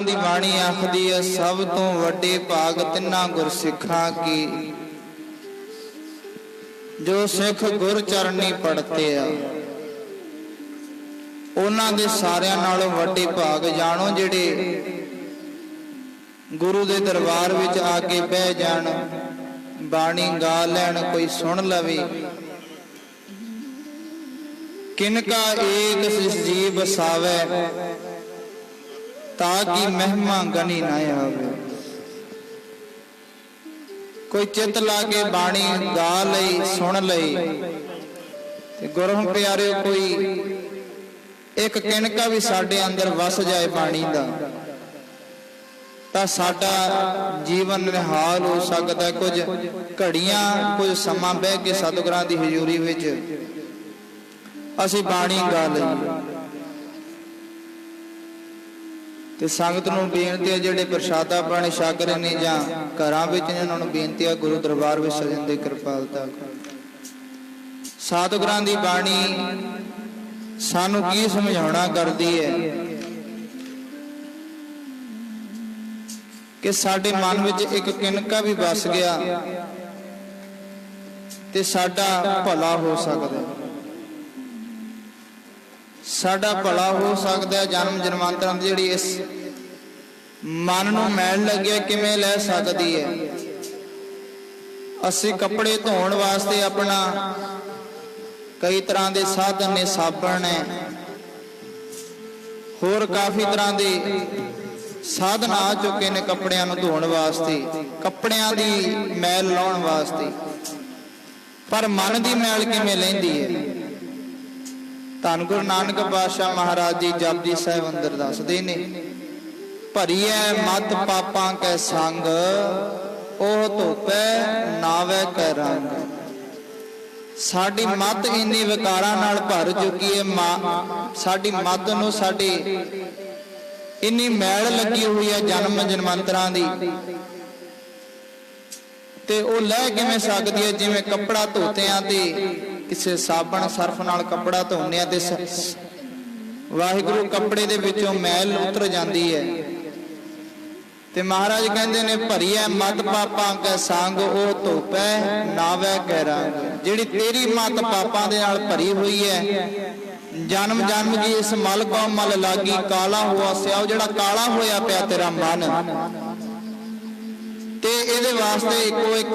दी बाणी आखदी है सब तो वड्डे भाग तिन्ना गुरसिखां की जो सिख गुर चरनी पढ़ते आ। उन्हां दे सारियां नालों वड्डे भाग जानो जिहड़े गुरु दे दरबार विच आके बह जाण, बाणी गा लैण, कोई सुन लवे। किनका एक सिस जी बसावे ताकि महिमा गनी ना आवे। कोई चित लाके बाणी गा लई, सुन लई, गुरु प्यारे कोई एक किनका भी साडे अंदर वस जाए बाणी दा तां साडा जीवन निहाल हो सकदा है। कुछ घड़ियां कुछ समा बह के सतगुरां दी हजूरी विच असीं बाणी गा लई ते संगत नूं बेनती है जिहड़े प्रसादा पाणी छक रहे ने जां घरां विच ने उन्हां नूं बेनती है गुरु दरबार विच सजण दी किरपालता। सतगुरां दी बाणी सानूं की समझाउणा करदी है कि साडे मन विच एक किनका भी वस गया ते साडा भला हो सकदा है, साडा भला हो सकता है। जन्म जन्मांतरां दी जिहड़ी इस मन नूं मैल लगे किवें लै सकदी है। असीं कपड़े धोण वास्ते अपना कई तरह के साधन ने, साबण है, होर काफ़ी तरह के साधन आ चुके ने कपड़ियां नूं धोण वास्ते, कपड़ियां दी मैल लाउण वास्ते, पर मन की मैल किवें लैंदी है। धन गुरु नानक पातशाह महाराज जी जपजी साहिब अंदर दसदे ने, भरी है मत पापां कै संग ओह धोपै नावै कै रंग। साडी मत इन्नी विकारां नाल भर चुकी है, साडी मत नूं साडी इन्नी मैल लगी हुई है जन्म जन्मांतरां दी, ते ओह लह किवें सकदी है। जिवें कपड़ा धोतियां ते किसी साबण सर्फ नाल कपड़ा धोने ते वाहिगुरू कपड़े दे विचों मैल उतर जाती है। ते महाराज कहंदे ने भरी है मत पापां कै संग ओह धोपै नावै कै रंग। जिहड़ी तेरी मत पापां दे नाल भरी हुई है, जन्म जन्म की इस मल को मल लागी काला हुआ सिया, जिहड़ा काला होया पिया तेरा मन, ते इहदे वास्ते इको एक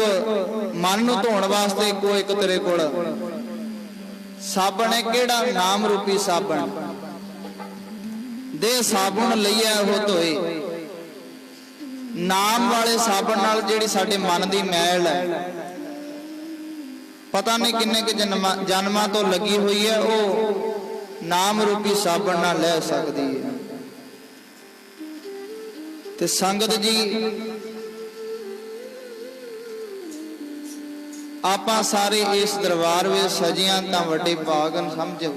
मन नूं धोण वास्ते इको एक तेरे कोल साबण है। केड़ा? नाम रूपी साबण। दे साबुण लईए वो धोए। नाम वाले साबण नाल जिहड़ी साडे मन की मैल है, पता नहीं किन्ने के जन्मां तो लगी हुई है, वो नाम रूपी साबण नाल लै सकदी है। ते संगत जी आपां सारे इस दरबार विच सजियां तां वड्डे भाग समझो।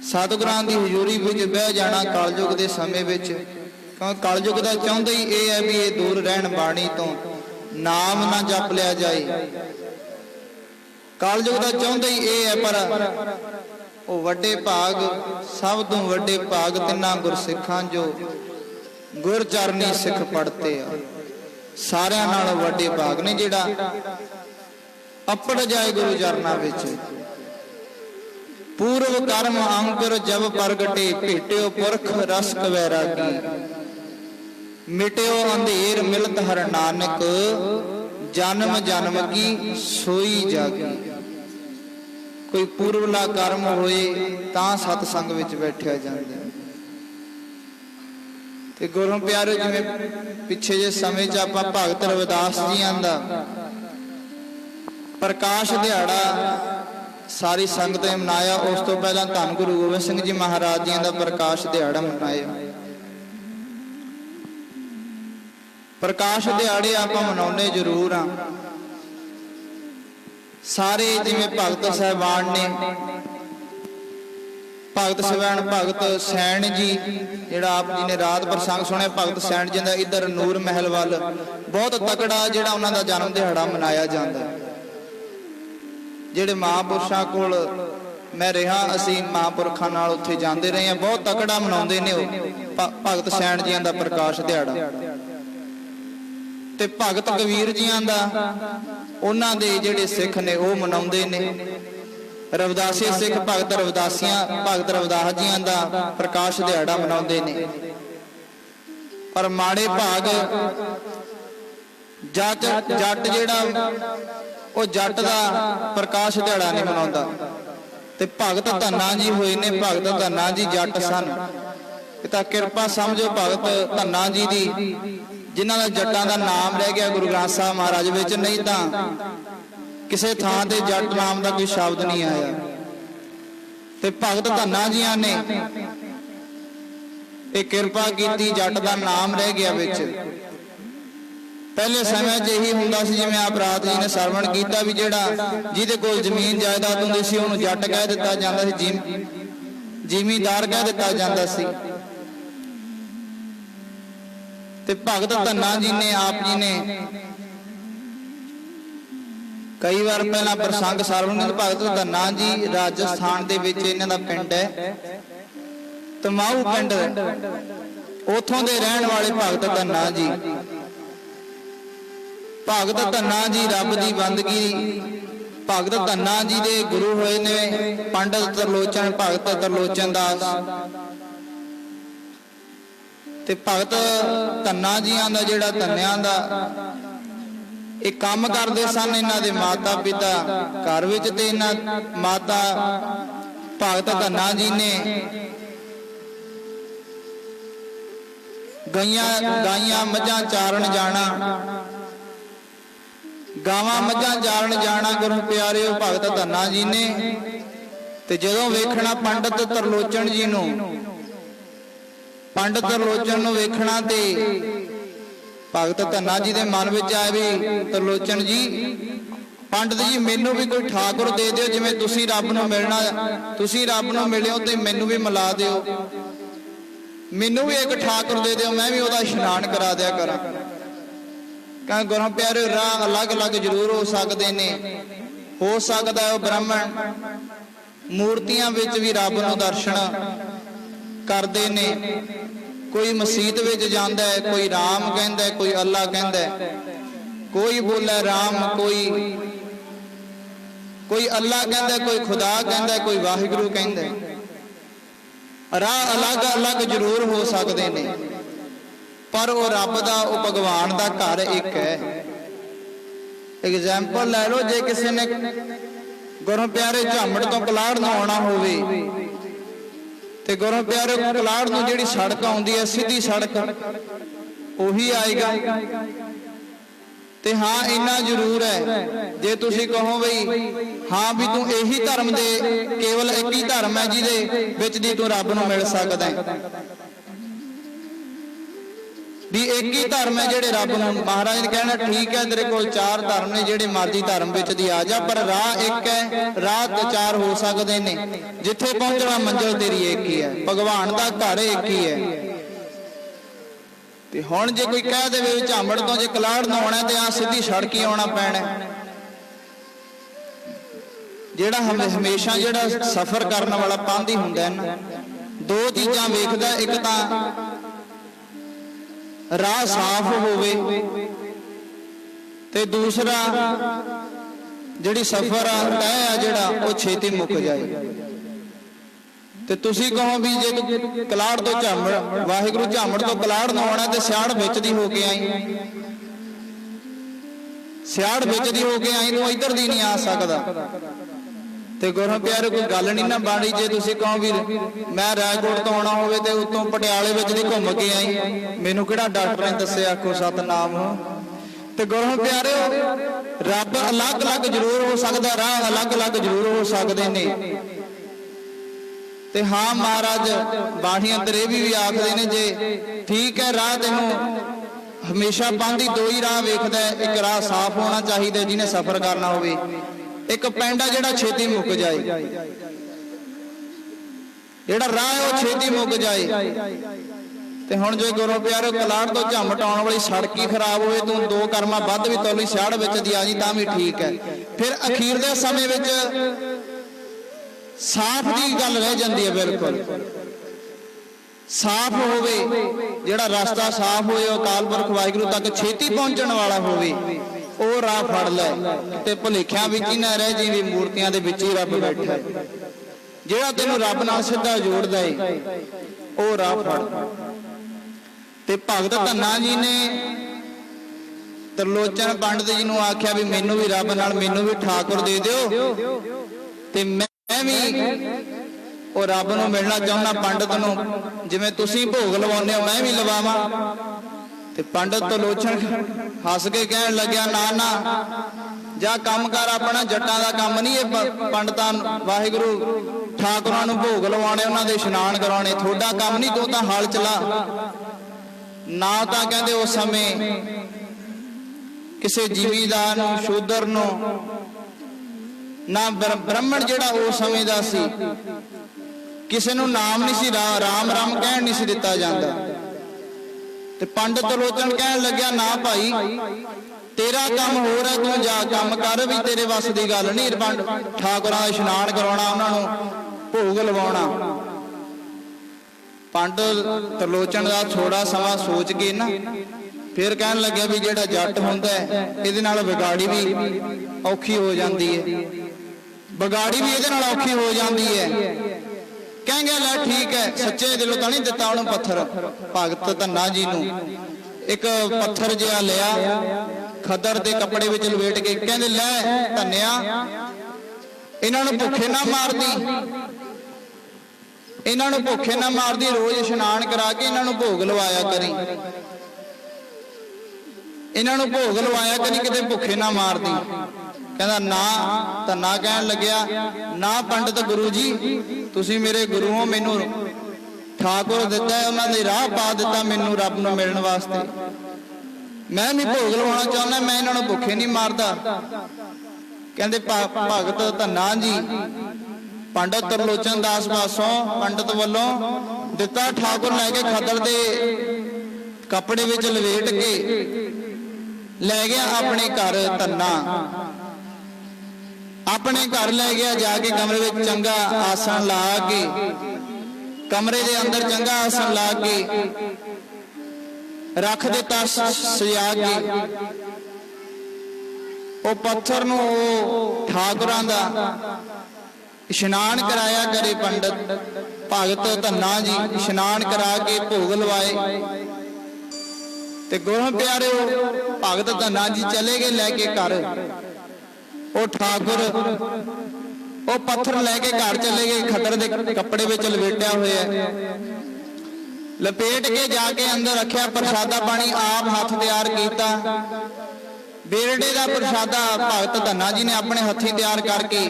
सतगुरां दी हजूरी विच बह जाना कलयुग दे समय विच, क्योंकि कलयुग दा चाहुंदा ही ये है भी ये दूर रहण बाणी तो, नाम ना जप लिया जाए। कलयुग दा चाहुंदा ही ये है, पर वो वड्डे भाग सब तो वड्डे भाग तिन्ना गुरसिखां जो गुर चरनी सिख पढ़ते आ। सारियां नालों वड्डे भाग ने जिहड़ा अपड़ जाए गुरु चरनां विच। पूर्व कर्म अंकुर जब प्रगटे भेटियो पुरख रसक वैरागी। मिट्यो अंधेर मिलत हर नानक जन्म जन्म की सोई जागी। कोई पूर्वला कर्म होए तां सतसंग विच बैठिया जांदा। ते गुरु प्यारे जिवें पिछे जे समय च आपां भगत रविदास जियां दा प्रकाश दिहाड़ा सारी संगत ने मनाया, उस तो पहला धन गुरु गोबिंद सिंह जी महाराज जी का प्रकाश दिहाड़ा मनाया। प्रकाश दिहाड़े आपां मनाउने जरूर हाँ। सारे जिवें भगत साहिबान ने, भगत सवैण भगत सैन जी जिहड़ा आप जी ने रात प्रसंग सुने, भगत सैन जी का इधर नूर महल वाल बहुत तगड़ा जिहड़ा उन्हां दा जन्म दिहाड़ा मनाया जाता है। जिहड़े महापुरुषां कोल मैं रहा असी महापुरखों नाल उत्थे जाते रहे हैं। बहुत तकड़ा मनाउंदे ने भगत सैण जियां दा प्रकाश दिहाड़ा ते भगत कबीर जियां दा उन्हां दे जिहड़े सिख ने वो मनाउंदे ने। रविदासी सिख भगत रविदास जियां दा प्रकाश दिहाड़ा मनाउंदे ने। पर माड़े भाग जट जिहड़ा वो जट दा प्रकाश दिहाड़ा नहीं मनाउंदा। ते भगत धन्ना जी होए ने, भगत धन्ना जी जट सन। तां किरपा समझो भगत धन्ना जी दी, जिन्हां दा जट्टां दा नाम रह गया गुरु ग्रंथ साहिब महाराज विच, नहीं तां किसे थां ते जट नाम दा कोई शब्द नहीं आया। ते भगत धन्ना जियां ने ये किरपा कीती, जट दा नाम रह गया विच। पहले समय च यही हुंदा सी, जिवें आप रात जी ने सरवण कीता भी जिहड़ा जिहदे कोल जमीन जायदाद हुंदी सी उहनूं जट कह दित्ता जांदा सी, जिमीदार कह दित्ता जांदा सी। ते भगत धन्ना जी ने आप जी ने कई बार पहला प्रसंग सरवण, भगत धन्ना जी राजस्थान दे विच इन्हां दा पिंड है तमाऊ पिंड, उथों दे रहण वाले भगत धन्ना जी। भगत धन्ना जी रब की बंदगी, भगत धन्ना जी दे गुरु होए ने पंडित तरलोचन, भगत तरलोचन दास। ते भगत धन्ना जियां दा जिहड़ा धन्नियां दा एक काम करदे सन, इन्हां दे माता पिता घर विच, ते इन्हां माता भगत धन्ना जी ने गाइयां मझां चारण जाना, गावां मझां चारण जाना गुरु प्यारिओ भगत धन्ना जी ने। ते जदों वेखना पंडित तरलोचन जी नूं, पंडित तरलोचन नूं वेखना ते भगत धन्ना जी दे मन विच आए भी तरलोचन जी, पंडित जी मैनू भी कोई ठाकुर दे दिओ, जिवें तुसीं रब नूं मिलना, तुसीं रब नूं मिलिओ ते मैनू भी मिला दिओ, मैनू भी एक ठाकुर दे दिओ, मैं भी उहदा इशनान करा दिया करां। कह गुरु प्यारे राह अलग अलग जरूर हो सकते ने, हो सकता है ब्राह्मण मूर्तियां विच भी रब नूं दर्शन करते ने। कोई मसीत विच जांदा है, कोई राम कहंदा है, कोई अल्लाह कहंदा है, कोई बोले राम, कोई अल्लाह कहंदा है, कोई खुदा कहंदा है, कोई वाहिगुरू कहंदा है। राह अलग अलग जरूर हो सकते ने, पर वो रब दा, वो भगवान दा घर एक है। एग्जाम्पल लै लो, जे किसी ने गुरु प्यारे झामड़ तो कलाड़ नूं आउणा होवे ते गुरु प्यारे कलाड़ नूं जिहड़ी सड़क आउंदी है सीधी सड़क उही आएगा। ते हाँ इन्ना जरूर है, जे तुसीं कहो बई हाँ भी तू यही धर्म दे, केवल एक ही धर्म है जिहदे विच दी तू रब नूं मिल सकदा है, भी एक ही धर्म है जेड़े रब नूं। महाराज ने कहना ठीक है तेरे कोल चार धर्म ने, जेड़े मर्जी धर्म विच दी आ जा, पर राह एक है, राह ते चार हो सकते ने, जिथे पहुंचना मंजिल तेरी एक ही है, भगवान दा घर एक ही है। ते हुण जे कोई कह देवे झामड़ तो जे कलाड़ नूं आउणा ते आ सीधी सड़क ही आउणा पैणा। जेड़ा हमेशा जेड़ा सफर करने वाला पांधी हुंदा है ना, दो चीजां वेखदा, एक तां राह साफ होवे ते दूसरा जिहड़ी सफर तय आ जिहड़ा वो छेती मुक जाए। ते तुसीं कहो भी जे कलाड़ तो झामड़, वाहिगुरू झामड़ तो कलाड़ नूं आउणा ते सियाड़ विच दी हो के आई, सियाड़ विच दी हो के आई, तूं इधर दी नहीं आ सकदा। ते गुरु प्यारे कोई गल नहीं ना बाणी, जे तुसीं कहो भी मैं रायकोट तो आउणा होवे ते उत्तों पटियाले विच दी घुम के आई, मैनूं किहड़ा डॉक्टर ने दस्सिआ, आखो सतनाम। ते गुरु प्यारे रब अलग अलग जरूर हो सकदा, राह अलग अलग जरूर हो सकदे ने। ते हाँ महाराज बाणी अंदर ये भी आखदे ने, जे ठीक है राह तैनूं हमेशा पांधी दो ही राह वेखदा है, एक राह साफ होना चाहिए जिन्हें सफर करना होवे, एक पैंडा जिहड़ा छेती मुक जाए, जिहड़ा राह है वो छेती मुक जाए। ते हुण जे गुरु प्यारे कलाड़ तो झामड़ आउण वाली सड़क ही खराब होए, तूं दो कर्मा वध भी तोली सियाड़ विच दी आ जी तां भी ठीक है। फिर अखीर दे समय विच ਸਾਫ਼ ਦੀ ਗੱਲ ਰਹਿ ਜਾਂਦੀ ਹੈ। ਬਿਲਕੁਲ ਸਾਫ਼ ਹੋਵੇ, ਜਿਹੜਾ ਰਸਤਾ ਸਾਫ਼ ਹੋਏ, ਉਹ ਅਕਾਲ ਪੁਰਖ ਵਾਹਿਗੁਰੂ ਤੱਕ ਛੇਤੀ ਪਹੁੰਚਣ ਵਾਲਾ ਹੋਵੇ, ਉਹ ਰਾਹ ਫੜ ਲੈ। ਤੇ ਭੁਲੇਖਿਆਂ ਵਿੱਚ ਹੀ ਨਾ ਰਹਿ ਜੀ ਵੀ ਮੂਰਤੀਆਂ ਦੇ ਵਿੱਚ ਹੀ ਰੱਬ ਬੈਠਾ ਹੈ। ਜਿਹੜਾ ਤੈਨੂੰ ਰੱਬ ਨਾਲ ਸਿੱਧਾ ਜੋੜਦਾ ਏ, ਉਹ ਰਾਹ ਫੜ। ਤੇ ਭਗਤ ਧੰਨਾ ਜੀ ਨੇ ਤਰਲੋਚਨ ਪੰਡਤ ਜੀ ਨੂੰ ਆਖਿਆ ਵੀ ਮੈਨੂੰ ਵੀ ਰੱਬ ਨਾਲ, ਮੈਨੂੰ ਵੀ ਠਾਕੁਰ ਦੇ ਦਿਓ, ਤੇ ਮੈਂ ਵੀ ਉਹ ਰੱਬ ਨੂੰ ਮਿਲਣਾ ਚਾਹੁੰਦਾ। ਪੰਡਤ ਨੂੰ ਜਿਵੇਂ ਤੁਸੀਂ ਭੋਗ ਲਵਾਉਂਦੇ ਹੋ, ਮੈਂ ਵੀ ਲਵਾਵਾਂ। ਤੇ ਪੰਡਤ ਤਰਲੋਚਨ ਹੱਸ ਕੇ ਕਹਿਣ ਲੱਗਿਆ, ਨਾ ਨਾ, ਜਾਂ ਕੰਮ ਕਰ ਆਪਣਾ, ਜੱਟਾਂ ਦਾ ਕੰਮ ਨਹੀਂ ਇਹ ਪੰਡਤਾਂ ਵਾਹਿਗੁਰੂ ਠਾਕੁਰਾਂ ਨੂੰ ਭੋਗ ਲਵਾਉਣੇ, ਉਹਨਾਂ ਦੇ ਇਸ਼ਨਾਨ ਕਰਾਉਣੇ, ਤੁਹਾਡਾ ਕੰਮ ਨਹੀਂ, ਤੂੰ ਤਾਂ ਹਲ ਚਲਾ। ਨਾ ਤਾਂ ਕਹਿੰਦੇ ਉਸ ਸਮੇਂ ਕਿਸੇ ਜ਼ਿਮੀਂਦਾਰ ਨੂੰ, ਸ਼ੂਦਰ ਨੂੰ, ਨਾ ਬ੍ਰਾਹਮਣ ਜਿਹੜਾ ਉਸ ਸਮੇਂ ਦਾ ਸੀ, ਕਿਸੇ ਨੂੰ ਨਾਮ ਨਹੀਂ ਸੀ, ਰਾਮ ਰਾਮ ਕਹਿਣ ਨਹੀਂ ਸੀ ਦਿੱਤਾ ਜਾਂਦਾ। ਤੇ ਪੰਡਤ ਤਰਲੋਚਨ ਕਹਿਣ ਲੱਗਿਆ, ਨਾ ਭਾਈ, ਤੇਰਾ ਕੰਮ ਹੋਰ ਹੈ, ਤੂੰ ਜਾ ਕੰਮ ਕਰ, ਵੀ ਤੇਰੇ ਵੱਸ ਦੀ ਗੱਲ ਨਹੀਂ। ਠਾਕੁਰਾਂ ਦਾ ਇਸ਼ਨਾਨ ਕਰਾਉਣਾ, ਉਹਨਾਂ ਨੂੰ ਭੋਗ ਲਵਾਉਣਾ। ਪੰਡਤ ਤਰਲੋਚਨ ਦਾ ਥੋੜਾ ਸਮਾਂ ਸੋਚ ਕੇ ਨਾ ਫਿਰ ਕਹਿਣ ਲੱਗਿਆ ਵੀ ਜਿਹੜਾ ਜੱਟ ਹੁੰਦਾ ਇਹਦੇ ਨਾਲ ਵਿਗਾੜੀ ਵੀ ਔਖੀ ਹੋ ਜਾਂਦੀ ਹੈ, ਵਿਗਾੜੀ ਵੀ ਇਹਦੇ ਨਾਲ ਔਖੀ ਹੋ ਜਾਂਦੀ ਹੈ। ਕਹਿੰਗੇ ਲੈ ਠੀਕ ਹੈ, ਸੱਚੇ ਦਿਲੋਂ ਤਾਂ ਨਹੀਂ ਦਿੱਤਾ ਉਹਨੂੰ ਪੱਥਰ। ਭਗਤ ਧੰਨਾ ਜੀ ਨੂੰ ਇੱਕ ਪੱਥਰ ਜਿਹਾ ਲਿਆ, ਖੱਦਰ ਦੇ ਕੱਪੜੇ ਵਿੱਚ ਲਪੇਟ ਕੇ ਕਹਿੰਦੇ, ਲੈ ਧੰਨਿਆ, ਇਹਨਾਂ ਨੂੰ ਭੁੱਖੇ ਨਾ ਮਾਰਦੀ, ਇਹਨਾਂ ਨੂੰ ਭੁੱਖੇ ਨਾ ਮਾਰਦੀ, ਰੋਜ਼ ਇਸ਼ਨਾਨ ਕਰਾ ਕੇ ਇਹਨਾਂ ਨੂੰ ਭੋਗ ਲਵਾਇਆ ਕਰੀ, ਇਹਨਾਂ ਨੂੰ ਭੋਗ ਲਵਾਇਆ ਕਰੀ, ਕਿਤੇ ਭੁੱਖੇ ਨਾ ਮਾਰਦੀ। ਕਹਿੰਦਾ ਨਾ। ਧੰਨਾ ਕਹਿਣ ਲੱਗਿਆ, ਨਾ ਪੰਡਤ ਗੁਰੂ ਜੀ, ਤੁਸੀਂ ਮੇਰੇ ਗੁਰੂ ਹੋ, ਮੈਨੂੰ ਠਾਕੁਰ ਦਿੱਤਾ, ਉਹਨਾਂ ਦੇ ਰਾਹ ਪਾ ਦਿੱਤਾ ਮੈਨੂੰ ਰੱਬ ਨੂੰ ਮਿਲਣ ਵਾਸਤੇ, ਮੈਂ ਨਹੀਂ ਭੋਗ ਲਵਾਉਣਾ ਚਾਹੁੰਦਾ, ਮੈਂ ਇਹਨਾਂ ਨੂੰ ਭੁੱਖੇ ਨਹੀਂ ਮਾਰਦਾ। ਕਹਿੰਦੇ ਭਗਤ ਧੰਨਾ ਜੀ ਪੰਡਤ ਤਰਲੋਚਨ ਦਾਸ ਪਾਸੋਂ ਪੰਡਤ ਵੱਲੋਂ ਦਿੱਤਾ ਠਾਕੁਰ ਲੈ ਕੇ ਖੱਦਰ ਦੇ ਕੱਪੜੇ ਵਿੱਚ ਲਵੇਟ ਕੇ ਲੈ ਗਿਆ ਆਪਣੇ ਘਰ। ਧੰਨਾ ਆਪਣੇ ਘਰ ਲੈ ਗਿਆ, ਜਾ ਕੇ ਕਮਰੇ ਵਿੱਚ ਚੰਗਾ ਆਸਣ ਲਾ ਕੇ, ਕਮਰੇ ਦੇ ਅੰਦਰ ਚੰਗਾ ਆਸਣ ਲਾ ਕੇ ਰੱਖ ਦਿੱਤਾ, ਸਜਾ ਕੇ। ਉਹ ਪੱਥਰ ਨੂੰ ਉਹ ਠਾਕੁਰਾਂ ਦਾ ਇਸ਼ਨਾਨ ਕਰਾਇਆ ਕਰੇ ਪੰਡਤ ਭਗਤ ਧੰਨਾ ਜੀ, ਇਸ਼ਨਾਨ ਕਰਾ ਕੇ ਭੋਗ ਲਵਾਏ। ਤੇ ਗੁਰੂ ਪਿਆਰਿਓ, ਭਗਤ ਧੰਨਾ ਜੀ ਚਲੇ ਗਏ ਲੈ ਕੇ ਘਰ। ਉਹ ਠਾਕੁਰ ਉਹ ਪੱਥਰ ਲੈ ਕੇ ਘਰ ਚਲੇ ਗਏ, ਖੱਦਰ ਦੇ ਕੱਪੜੇ ਵਿੱਚ ਲਪੇਟਿਆ ਹੋਇਆ, ਲਪੇਟ ਕੇ ਜਾ ਕੇ ਅੰਦਰ ਰੱਖਿਆ। ਪ੍ਰਸ਼ਾਦਾ ਪਾਣੀ ਆਪ ਹੱਥ ਤਿਆਰ ਕੀਤਾ, ਬੇਰੜੇ ਦਾ ਪ੍ਰਸ਼ਾਦਾ ਭਗਤ ਧੰਨਾ ਜੀ ਨੇ ਆਪਣੇ ਹੱਥੀਂ ਤਿਆਰ ਕਰਕੇ,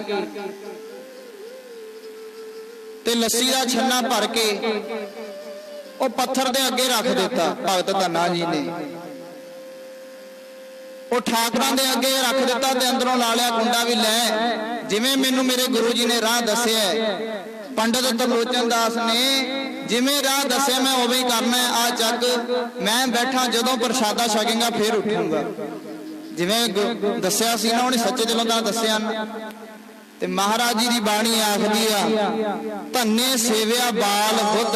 ਤੇ ਲੱਸੀ ਦਾ ਛੰਨਾ ਭਰ ਕੇ ਉਹ ਪੱਥਰ ਦੇ ਅੱਗੇ ਰੱਖ ਦਿੱਤਾ। ਭਗਤ ਧੰਨਾ ਜੀ ਨੇ ਉਹ ਠਾਕੁਰਾਂ ਦੇ ਅੱਗੇ ਰੱਖ ਦਿੱਤਾ ਤੇ ਅੰਦਰੋਂ ਲਾ ਲਿਆ ਕੁੰਡਾ ਵੀ, ਲੈ ਜਿਵੇਂ ਮੈਨੂੰ ਮੇਰੇ ਗੁਰੂ ਜੀ ਨੇ ਰਾਹ ਦੱਸਿਆ, ਪੰਡਤ ਤਰਲੋਚਨ ਦਾਸ ਨੇ ਜਿਵੇਂ ਰਾਹ ਦੱਸਿਆ ਮੈਂ ਉਵੇਂ ਹੀ ਕਰਨਾ। ਆ ਚੱਕ, ਮੈਂ ਬੈਠਾ, ਜਦੋਂ ਪ੍ਰਸ਼ਾਦਾ ਛਕੇਗਾ ਫੇਰ ਉੱਠੂਗਾ। ਜਿਵੇਂ ਦੱਸਿਆ ਸੀ ਨਾ ਉਹਨੇ, ਸੱਚੇ ਦਿਲੋਂ ਤਾਂ ਦੱਸਿਆ ਨਾ। ਤੇ ਮਹਾਰਾਜ ਜੀ ਦੀ ਬਾਣੀ ਆਖਦੀ ਆ, ਧੰਨੇ ਸੇਵਿਆ ਬਾਲ ਬੁੱਧ,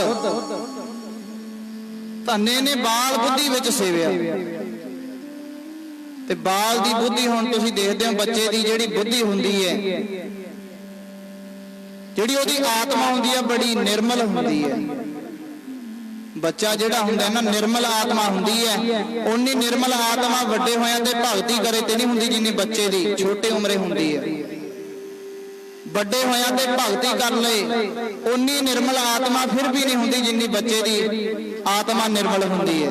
ਧੰਨੇ ਨੇ ਬਾਲ ਬੁੱਧੀ ਵਿੱਚ ਸੇਵਿਆ। ਤੇ ਬਾਲ ਦੀ ਬੁੱਧੀ ਹੁਣ ਤੁਸੀਂ ਦੇਖਦੇ ਹੋ, ਬੱਚੇ ਦੀ ਜਿਹੜੀ ਬੁੱਧੀ ਹੁੰਦੀ ਹੈ, ਜਿਹੜੀ ਉਹਦੀ ਆਤਮਾ ਹੁੰਦੀ ਹੈ, ਬੜੀ ਨਿਰਮਲ ਹੁੰਦੀ ਹੈ। ਬੱਚਾ ਜਿਹੜਾ ਹੁੰਦਾ ਨਾ, ਨਿਰਮਲ ਆਤਮਾ ਹੁੰਦੀ ਹੈ। ਉਨੀ ਨਿਰਮਲ ਆਤਮਾ ਵੱਡੇ ਹੋਇਆਂ ਤੇ ਭਗਤੀ ਕਰੇ ਤੇ ਨਹੀਂ ਹੁੰਦੀ ਜਿੰਨੀ ਬੱਚੇ ਦੀ ਛੋਟੇ ਉਮਰੇ ਹੁੰਦੀ ਹੈ। ਵੱਡੇ ਹੋਇਆਂ ਤੇ ਭਗਤੀ ਕਰ ਲਏ, ਉਨੀ ਨਿਰਮਲ ਆਤਮਾ ਫਿਰ ਵੀ ਨਹੀਂ ਹੁੰਦੀ ਜਿੰਨੀ ਬੱਚੇ ਦੀ ਆਤਮਾ ਨਿਰਮਲ ਹੁੰਦੀ ਹੈ।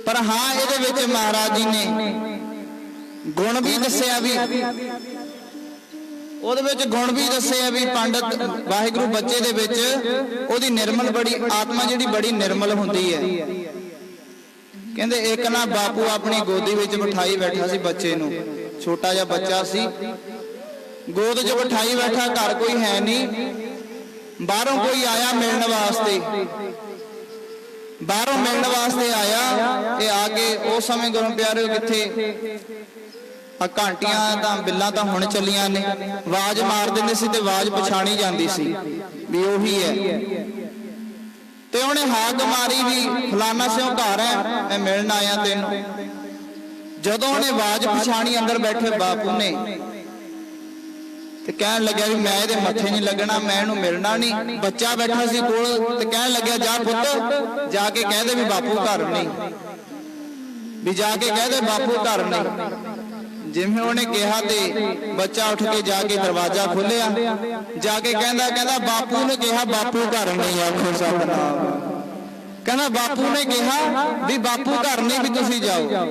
ਪਰ ਹਾਂ, ਇਹਦੇ ਵਿੱਚ ਮਹਾਰਾਜ ਜੀ ਨੇ ਗੁਣ ਵੀ ਦੱਸਿਆ, ਵੀ ਉਹਦੇ ਵਿੱਚ ਗੁਣ ਵੀ ਦੱਸਿਆ ਵੀ ਪੰਡਤ ਵਾਹਿਗੁਰੂ ਬੱਚੇ ਦੇ ਵਿੱਚ ਉਹਦੀ ਨਿਰਮਲ ਬੜੀ ਆਤਮਾ ਜਿਹੜੀ ਬੜੀ ਨਿਰਮਲ ਹੁੰਦੀ ਹੈ। ਕਹਿੰਦੇ ਇੱਕ ਨਾ ਬਾਪੂ ਆਪਣੀ ਗੋਦੀ ਵਿੱਚ ਬਿਠਾਈ ਬੈਠਾ ਸੀ ਬੱਚੇ ਨੂੰ, ਛੋਟਾ ਜਿਹਾ ਬੱਚਾ ਸੀ, ਗੋਦ 'ਚ ਬਿਠਾਈ ਬੈਠਾ, ਘਰ ਕੋਈ ਹੈ ਨਹੀਂ, ਬਾਹਰੋਂ ਕੋਈ ਆਇਆ ਮਿਲਣ ਵਾਸਤੇ, ਬਾਹਰੋਂ ਮਿਲਣ ਵਾਸਤੇ ਆਇਆ। ਤੇ ਆ ਕੇ ਉਸ ਸਮੇਂ ਗੁਰੂ ਪਿਆਰਿਓ ਕਿੱਥੇ ਆ ਘੰਟੀਆਂ ਤਾਂ ਬਿੱਲਾਂ ਤਾਂ ਹੁਣ ਚੱਲੀਆਂ ਨੇ, ਆਵਾਜ਼ ਮਾਰ ਦਿੰਦੇ ਸੀ ਤੇ ਆਵਾਜ਼ ਪਛਾਣੀ ਜਾਂਦੀ ਸੀ ਵੀ ਉਹੀ ਹੈ। ਤੇ ਉਹਨੇ ਹਾਕ ਮਾਰੀ ਵੀ ਫਲਾਨਾ ਸਿਓ ਘਰ ਹੈ, ਮੈਂ ਮਿਲਣ ਆਇਆ ਤੈਨੂੰ। ਜਦੋਂ ਉਹਨੇ ਆਵਾਜ਼ ਪਛਾਣੀ ਅੰਦਰ ਬੈਠੇ ਬਾਪੂ ਨੇ, ਤੇ ਕਹਿਣ ਲੱਗਿਆ ਵੀ ਮੈਂ ਇਹਦੇ ਮੱਥੇ ਨਹੀਂ ਲੱਗਣਾ, ਮੈਂ ਇਹਨੂੰ ਮਿਲਣਾ ਨਹੀਂ। ਬੱਚਾ ਬੈਠਾ ਸੀ ਕੋਲ ਤੇ ਕਹਿਣ ਲੱਗਿਆ ਜਾ ਪੁੱਤ ਜਾ ਕੇ ਕਹਿ ਦੇ ਵੀ ਬਾਪੂ ਘਰ ਨਹੀਂ, ਵੀ ਜਾ ਕੇ ਕਹਿ ਦੇ ਬਾਪੂ ਘਰ ਨਹੀਂ। ਜਿਵੇਂ ਉਹਨੇ ਕਿਹਾ ਤੇ ਬੱਚਾ ਉੱਠ ਕੇ ਜਾ ਕੇ ਦਰਵਾਜ਼ਾ ਖੋਲ੍ਹਿਆ, ਜਾ ਕੇ ਕਹਿੰਦਾ ਬਾਪੂ ਨੇ ਕਿਹਾ ਬਾਪੂ ਘਰ ਨਹੀਂ। ਆਖੋ ਸਤਿਨਾਮ। ਕਹਿੰਦਾ ਬਾਪੂ ਨੇ ਕਿਹਾ ਵੀ ਬਾਪੂ ਘਰ ਨਹੀਂ, ਵੀ ਤੁਸੀਂ ਜਾਓ।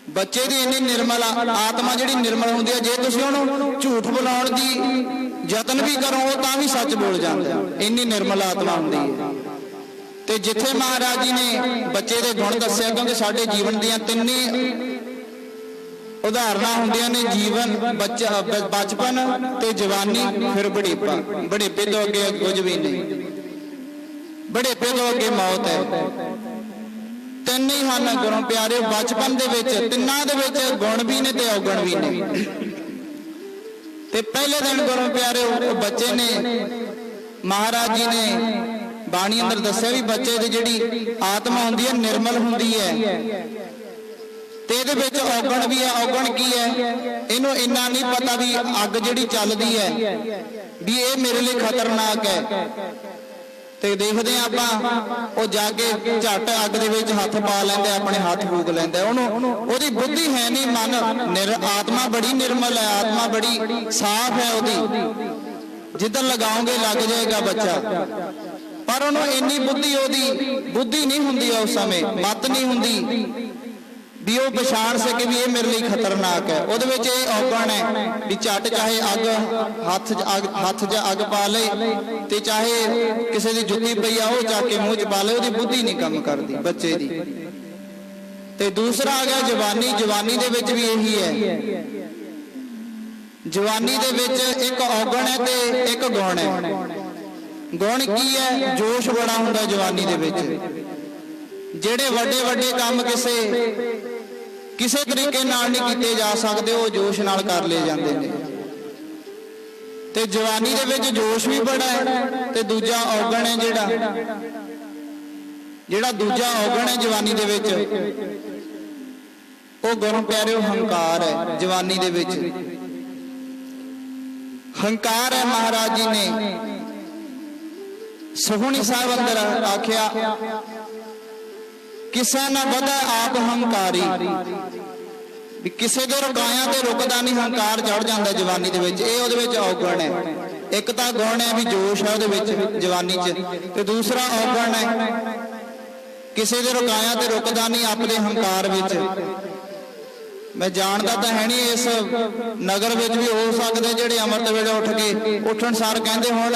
ਬੱਚੇ ਦੀ ਇੰਨੀ ਨਿਰਮਲ ਆਤਮਾ ਜਿਹੜੀ ਨਿਰਮਲ ਹੁੰਦੀ ਹੈ, ਜੇ ਤੁਸੀਂ ਉਹਨੂੰ ਝੂਠ ਬੁਲਾਉਣ ਦੀ ਯਤਨ ਵੀ ਕਰੋ ਉਹ ਤਾਂ ਵੀ ਸੱਚ ਬੋਲ ਜਾਂਦਾ, ਇੰਨੀ ਨਿਰਮਲ ਆਤਮਾ ਹੁੰਦੀ ਹੈ। ਤੇ ਜਿੱਥੇ ਮਹਾਰਾਜ ਜੀ ਨੇ ਬੱਚੇ ਦੇ ਗੁਣ ਦੱਸਿਆ, ਕਿਉਂਕਿ ਸਾਡੇ ਜੀਵਨ ਦੀਆਂ ਤਿੰਨ ਹੀ ਉਦਾਹਰਨਾਂ ਹੁੰਦੀਆਂ ਨੇ, ਜੀਵਨ, ਬੱਚਾ, ਬਚਪਨ ਤੇ ਜਵਾਨੀ, ਫਿਰ ਬੁਢੇਪਾ। ਬੁਢੇਪੇ ਤੋਂ ਅੱਗੇ ਕੁਝ ਵੀ ਨਹੀਂ, ਬੁਢੇਪੇ ਤੋਂ ਅੱਗੇ ਮੌਤ ਹੈ। ਤਿੰਨ ਹੀ ਹਨ ਗੁਰੂ ਪਿਆਰਿਓ। ਬਚਪਨ ਦੇ ਵਿੱਚ ਤਿੰਨਾਂ ਦੇ ਵਿੱਚ ਗੁਣ ਵੀ ਨੇ ਤੇ ਔਗਣ ਵੀ ਨੇ। ਤੇ ਪਹਿਲੇ ਦਿਨ ਗੁਰੂ ਪਿਆਰਿਓ ਬੱਚੇ ਨੇ, ਮਹਾਰਾਜ ਜੀ ਨੇ ਬਾਣੀ ਅੰਦਰ ਦੱਸਿਆ ਵੀ ਬੱਚੇ ਦੀ ਜਿਹੜੀ ਆਤਮਾ ਹੁੰਦੀ ਹੈ ਨਿਰਮਲ ਹੁੰਦੀ ਹੈ, ਤੇ ਇਹਦੇ ਵਿੱਚ ਔਗਣ ਵੀ ਹੈ। ਔਗਣ ਕੀ ਹੈ? ਇਹਨੂੰ ਇੰਨਾ ਨਹੀਂ ਪਤਾ ਵੀ ਅੱਗ ਜਿਹੜੀ ਚੱਲਦੀ ਹੈ ਵੀ ਇਹ ਮੇਰੇ ਲਈ ਖਤਰਨਾਕ ਹੈ। ਤੇ ਦੇਖਦੇ ਆ ਆਪਾਂ ਉਹ ਜਾ ਕੇ ਝੱਟ ਅੱਗ ਦੇ ਵਿੱਚ ਹੱਥ ਪਾ ਲੈਂਦੇ, ਆਪਣੇ ਹੱਥ ਫੂਕ ਲੈਂਦੇ। ਉਹਦੀ ਬੁੱਧੀ ਹੈ ਨਹੀਂ, ਮਨ ਆਤਮਾ ਬੜੀ ਨਿਰਮਲ ਹੈ, ਆਤਮਾ ਬੜੀ ਸਾਫ਼ ਹੈ ਉਹਦੀ, ਜਿੱਧਰ ਲਗਾਓਗੇ ਲੱਗ ਜਾਏਗਾ ਬੱਚਾ। ਪਰ ਉਹਨੂੰ ਇੰਨੀ ਉਹਦੀ ਬੁੱਧੀ ਨਹੀਂ ਹੁੰਦੀ, ਉਸ ਸਮੇਂ ਮਤ ਨਹੀਂ ਹੁੰਦੀ ਵੀ ਉਹ ਪਛਾਣ ਸਕੇ ਵੀ ਇਹ ਮੇਰੇ ਲਈ ਖਤਰਨਾਕ ਹੈ। ਉਹਦੇ ਵਿੱਚ ਇਹ ਔਗਣ ਹੈ ਵੀ ਝੱਟ ਚਾਹੇ ਅੱਗ ਹੱਥ 'ਚ ਅੱਗ ਪਾ ਲੇ, ਤੇ ਚਾਹੇ ਕਿਸੇ ਦੀ ਜੁੱਤੀ ਪਈ ਆ ਉਹ ਚੱਕ ਕੇ ਮੂੰਹ 'ਚ ਪਾ ਲੇ, ਉਹਦੀ ਬੁੱਧੀ ਨਹੀਂ ਕੰਮ ਕਰਦੀ ਬੱਚੇ ਦੀ। ਤੇ ਦੂਸਰਾ ਆ ਗਿਆ ਜਵਾਨੀ। ਜਵਾਨੀ ਦੇ ਵਿੱਚ ਵੀ ਇਹੀ ਹੈ। ਜਵਾਨੀ ਦੇ ਵਿੱਚ ਇੱਕ ਔਗਣ ਹੈ ਤੇ ਇੱਕ ਗੁਣ ਹੈ। ਗੁਣ ਕੀ ਹੈ? ਜੋਸ਼ ਬੜਾ ਹੁੰਦਾ ਜਵਾਨੀ ਦੇ ਵਿੱਚ। ਜਿਹੜੇ ਵੱਡੇ ਕੰਮ ਕਿਸੇ ਤਰੀਕੇ ਨਾਲ ਨਹੀਂ ਕੀਤੇ ਜਾ ਸਕਦੇ, ਉਹ ਜੋਸ਼ ਨਾਲ ਕਰ ਲਏ ਜਾਂਦੇ ਨੇ। ਤੇ ਜਵਾਨੀ ਦੇ ਵਿੱਚ ਜੋਸ਼ ਵੀ ਬੜਾ ਹੈ। ਤੇ ਦੂਜਾ ਔਗਣ ਹੈ ਜਿਹੜਾ ਦੂਜਾ ਔਗਣ ਹੈ ਜਵਾਨੀ ਦੇ ਵਿੱਚ, ਉਹ ਗੁਰੂ ਪਿਆਰਿਓ ਹੰਕਾਰ ਹੈ। ਜਵਾਨੀ ਦੇ ਵਿੱਚ ਹੰਕਾਰ ਹੈ। ਮਹਾਰਾਜ ਜੀ ਨੇ ਸੁਖਮਨੀ ਸਾਹਿਬ ਅੰਦਰ ਆਖਿਆ, ਕਿਸੇ ਨਾ ਵਧੈ ਆਪ ਹੰਕਾਰੀ, ਵੀ ਕਿਸੇ ਦੇ ਰੁਕਾਇਆ ਤੇ ਰੁਕਦਾ ਨਹੀਂ, ਹੰਕਾਰ ਚੜ ਜਾਂਦਾ ਜਵਾਨੀ ਦੇ ਵਿੱਚ। ਇਹ ਉਹਦੇ ਵਿੱਚ ਔਗਣ ਹੈ। ਇੱਕ ਤਾਂ ਗੁਣ ਹੈ ਵੀ ਜੋਸ਼ ਹੈ ਉਹਦੇ ਵਿੱਚ ਜਵਾਨੀ 'ਚ, ਤੇ ਦੂਸਰਾ ਔਗਣ ਹੈ ਕਿਸੇ ਦੇ ਰੁਕਾਇਆ ਤੇ ਰੁਕਦਾ ਨਹੀਂ ਆਪਣੇ ਹੰਕਾਰ ਵਿੱਚ। ਮੈਂ ਜਾਣਦਾ ਤਾਂ ਹੈ ਨਹੀਂ, ਇਸ ਨਗਰ ਵਿੱਚ ਵੀ ਹੋ ਸਕਦੇ ਜਿਹੜੇ ਅੰਮ੍ਰਿਤ ਵੇਲੇ ਉੱਠਣ ਸਾਰ ਕਹਿੰਦੇ ਹੁਣ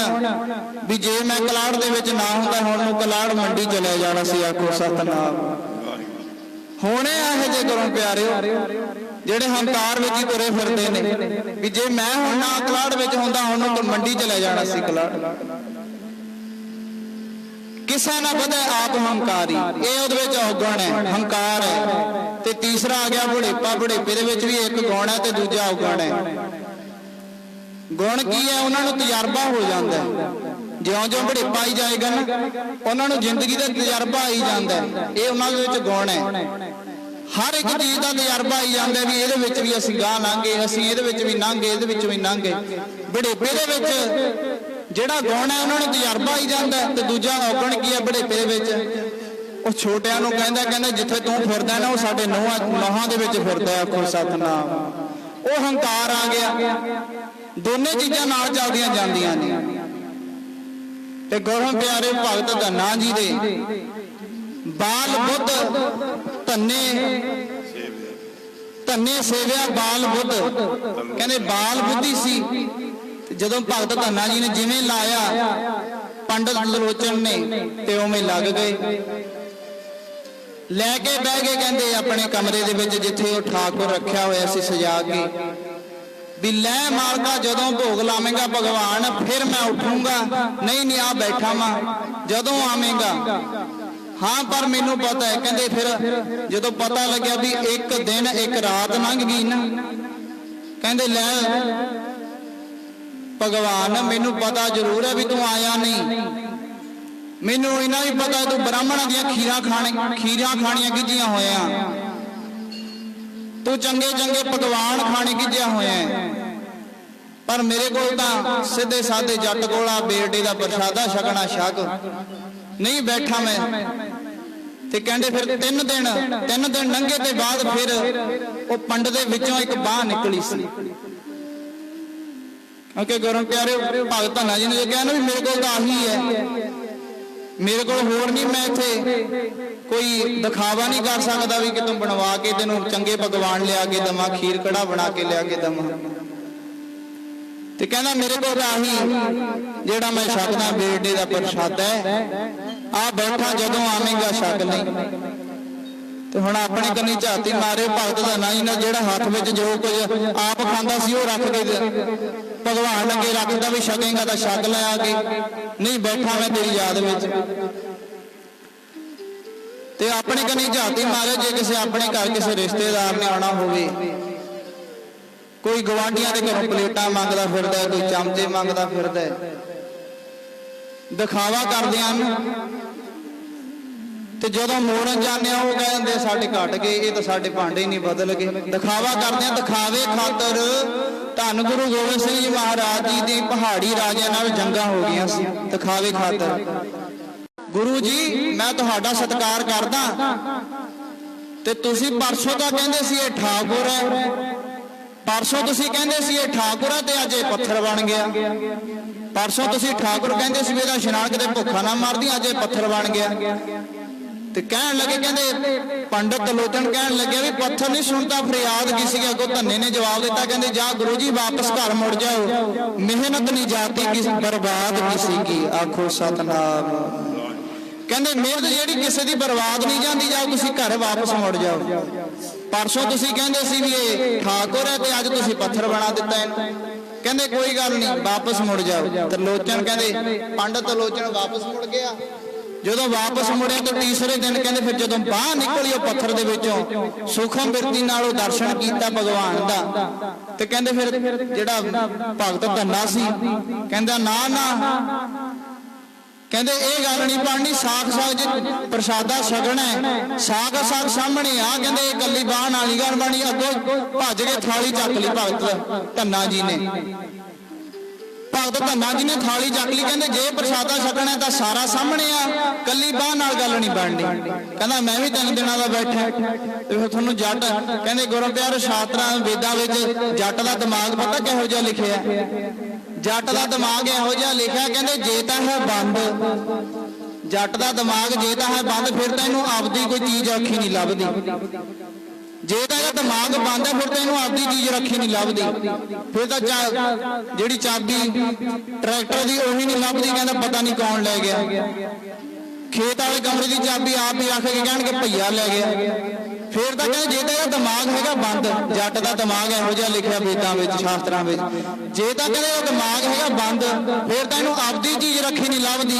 ਵੀ ਜੇ ਮੈਂ ਕਲਾੜ ਦੇ ਵਿੱਚ ਨਾ ਹੁੰਦਾ ਹੁਣ ਨੂੰ ਕਲਾੜ ਮੰਡੀ ਚਲਿਆ ਜਾਣਾ ਸੀ। ਆਖੋ ਸਤਿਨਾਮ। ਹੋਣੇ ਇਹੋ ਜਿਹੇ ਗੁਰੂ ਪਿਆਰਿਓ ਜਿਹੜੇ ਹੰਕਾਰ ਵਿੱਚ ਹੀ ਤੁਰੇ ਫਿਰਦੇ ਨੇ ਵੀ ਜੇ ਮੈਂ ਹੁਣ ਨਾ ਕਲਾੜ ਵਿੱਚ ਹੁੰਦਾ ਹੁਣ ਨੂੰ ਮੰਡੀ ਚਲਿਆ ਜਾਣਾ ਸੀ ਕਲਾੜ। ਕਿਸੇ ਨਾ ਵਧੈ ਆਪ ਹੰਕਾਰੀ, ਇਹ ਉਹਦੇ ਵਿੱਚ ਔਗਣ ਹੈ, ਹੰਕਾਰ ਹੈ। ਤੇ ਤੀਸਰਾ ਆ ਗਿਆ ਬੁਢੇਪਾ। ਬੁਢੇਪੇ ਦੇ ਵਿੱਚ ਵੀ ਇੱਕ ਗੁਣ ਹੈ ਤੇ ਦੂਜਾ ਔਗਣ ਹੈ। ਗੁਣ ਕੀ ਹੈ? ਉਹਨਾਂ ਨੂੰ ਤਜਰਬਾ ਹੋ ਜਾਂਦਾ ਹੈ। ਜਿਉਂ-ਜਿਉਂ ਬੁਢੇਪਾ ਆਈ ਜਾਏਗਾ ਨਾ, ਉਹਨਾਂ ਨੂੰ ਜ਼ਿੰਦਗੀ ਦਾ ਤਜਰਬਾ ਆਈ ਜਾਂਦਾ ਹੈ। ਇਹ ਉਹਨਾਂ ਦੇ ਵਿੱਚ ਗੁਣ ਹੈ। ਹਰ ਇੱਕ ਚੀਜ਼ ਦਾ ਤਜਰਬਾ ਆਈ ਜਾਂਦਾ ਵੀ ਇਹਦੇ ਵਿੱਚ ਵੀ ਅਸੀਂ ਗਾਹ ਲੰਘੇ, ਅਸੀਂ ਇਹਦੇ ਵਿੱਚ ਵੀ ਲੰਘੇ, ਇਹਦੇ ਵਿੱਚ ਵੀ ਲੰਘੇ। ਬੁਢੇਪੇ ਦੇ ਵਿੱਚ ਜਿਹੜਾ ਗੁਣ ਹੈ ਉਹਨਾਂ ਨੂੰ ਤਜਰਬਾ ਆਈ ਜਾਂਦਾ। ਤੇ ਦੂਜਾ ਔਗਣ ਕੀ ਹੈ ਬੁਢੇਪੇ ਦੇ ਵਿੱਚ? ਉਹ ਛੋਟਿਆਂ ਨੂੰ ਕਹਿੰਦਾ ਜਿੱਥੇ ਤੂੰ ਫਿਰਦਾ ਨਾ ਉਹ ਸਾਡੇ ਨੋਹਾਂ ਦੇ ਵਿੱਚ ਫਿਰਦਾ। ਆਖੋ ਸਤਿਨਾਮ। ਉਹ ਹੰਕਾਰ ਆ ਗਿਆ। ਦੋਨੇ ਚੀਜ਼ਾਂ ਨਾਲ ਚੱਲਦੀਆਂ ਜਾਂਦੀਆਂ ਨੇ। ਤੇ ਗੁਰੂ ਪਿਆਰੇ ਭਗਤ ਧੰਨਾ ਜੀ ਦੇ ਬਾਲ ਬੁੱਧ ਧੰਨੇ ਸੇਵਿਆ ਬਾਲ ਬੁੱਧ, ਕਹਿੰਦੇ ਬਾਲ ਬੁੱਧੀ ਸੀ। ਜਦੋਂ ਭਗਤ ਧੰਨਾ ਜੀ ਨੇ ਜਿਵੇਂ ਲਾਇਆ ਪੰਡਤ ਲੋਚਨ ਨੇ ਤੇ ਉਵੇਂ ਲੱਗ ਗਏ। ਲੈ ਕੇ ਬਹਿ ਗਏ ਕਹਿੰਦੇ ਆਪਣੇ ਕਮਰੇ ਦੇ ਵਿੱਚ ਜਿੱਥੇ ਉਹ ਠਾਕੁਰ ਰੱਖਿਆ ਹੋਇਆ ਸੀ ਸਜਾ ਕੇ, ਵੀ ਲੈ ਮਾਲਕਾ ਜਦੋਂ ਭੋਗ ਲਾਵੇਂਗਾ ਭਗਵਾਨ ਫਿਰ ਮੈਂ ਉੱਠੂੰਗਾ, ਨਹੀਂ ਆ ਬੈਠਾ ਵਾਂ, ਜਦੋਂ ਆਵੇਂਗਾ हाँ पर मैनू पता है। कहते फिर जो पता लग्या भी एक दिन एक रात लंघ गई ना, कहते लै भगवान मैनू पता जरूर है भी तू आया नहीं, मैनू इन्ना भी पता तू ब्राह्मणों दी खीरां खाणियां गिज्जियां होया, तू चंगे चंगे पकवान खाने गिज्जिया होया, पर मेरे को सीधे साधे जट कोला बेटे का प्रसादा छकना छक नहीं बैठा मैं। ते कहंदे फिर तीन दिन लंघे ते बाद फिर वो पंड दे विचों एक बाह निकली सी, क्योंकि गुरु प्यारे भगत धन्ना जी ने जो कहना भी मेरे को आही है, मेरे को होर नहीं, मैं इत्थे कोई दिखावा नहीं कर सकता भी कि तुम बनवा के तेनों चंगे पकवान लिया के दवा, खीर कड़ा बना के लिया के दवा। ते कहना मेरे को आही जेड़ा मैं छकदा बेटे का प्रसाद है, आ बैठा जदों आवेगा छक नहीं। तो हुण अपने कन्नी झाती मारे भगत धन्ना जी ने जेड़ा हाथ में जो कुछ आप खांदा सी वो रख के भगवान अगे रखदा भी छकेगा तो छक लिया के नहीं, बैठा मैं तेरी याद में। ते अपने कन्नी झाती मारे जे किसी अपने घर किसी रिश्तेदार ने आना होवे, कोई गवांढियां दे घरों प्लेटां मंगदा फिरदा है, कोई चमचे मंगदा फिरदा है, दिखावा करदे हन। ते जदों मोड़न जाने वो कहते साडे घट गए, ये तो साडे भांडे नहीं बदल गए। दिखावा करते हैं, दिखावे खातर धन गुरु गोबिंद सिंह जी महाराज जी दी पहाड़ी राजियां नाल जंगां हो गईयां सी, दिखावे खातर। गुरु जी मैं तुहाडा सत्कार करदा, ते तुसीं परसों तां कहंदे सी ये ठाकुर है, परसों तुसीं कहंदे सी ये ठाकुर है ते अज ये पत्थर बन गया। परसों तुसीं ठाकुर कहंदे सी इहदा इशनान किते भुखा ना मारदी, अज ये पत्थर बन गया। ते कहन लगे, कहंदे पंडित लोचन कहन लगे भी पत्थर नहीं सुनता फरियाद किसी के अगों। धन्ने ने जवाब दिता, कहंदे जा गुरु जी वापस घर मुड़ जाओ, मेहनत नहीं जाती किसी बर्बाद किसी की, आखो सतनाम। कहंदे मेहनत जेहड़ी किसी दी बर्बाद नहीं जाती, जाओ तुसीं घर वापस मुड़ जाओ। परसों तुसीं कहंदे सी भी ये ठाकुर है ते अज तुसीं पत्थर बना दिता इहनूं, कहंदे कोई गल नहीं वापस मुड़ जाओ। त्रिलोचन कहंदे पंडित त्रिलोचन वापस मुड़ गया। जदों वापस मुड़िया तो तीसरे दिन कहंदे फिर जदों बाहर निकली वो पत्थर दे विचों सूखम बिरती नाल दर्शन कीता भगवान दा, ते कहंदे फिर जेड़ा भगत धन्ना सी कहंदा ना ना, कहंदे ये गल नहीं बननी, साख साख जी प्रसादा छकना है, साख साख सामने आ, कहंदे कल्ली बाह नाल नहीं गल बनी। अगों भज के थाली चक ली भगत धन्ना जी ने, भगत धन्ना जी ने थाली चक ली, कहंदे जे प्रसादा छकना है तो सारा सामने आ, कल्ली बाह नाल गल नहीं बननी। कहंदा मैं भी 3 दिनां दा बैठा ते फिर तुहानूं जट, कहंदे गुरु प्यारे शास्त्रां वेदां विच जट दा दिमाग पता किहो जिहा लिखिआ, जट दा दिमाग इहो जिहा लिखिआ, कहंदे जे तां है बंद, जट दा दिमाग जे तां है बंद फिर तां इहनूं आपदी कोई चीज़ अखी नहीं लभदी, जे तां इहदा दिमाग बंद है फिर तां इहनूं आपदी चीज़ रखी नहीं लभदी, फिर तां जिहड़ी चाबी ट्रैक्टर दी ओही नहीं लभदी, कहंदा पता नहीं कौन ले गया। खेत वाले कमरे की चाबी आप ही रख के कहणगे भईया ले गया। फिर तां कहंदे जे तां दिमाग हैगा बंद, जट दा दिमाग इहो जिहा लिखिआ वेदां विच शास्त्रां विच, जे तां कहंदे दिमाग हैगा बंद फिर तां इहनूं आपदी चीज़ रखी नहीं लभदी,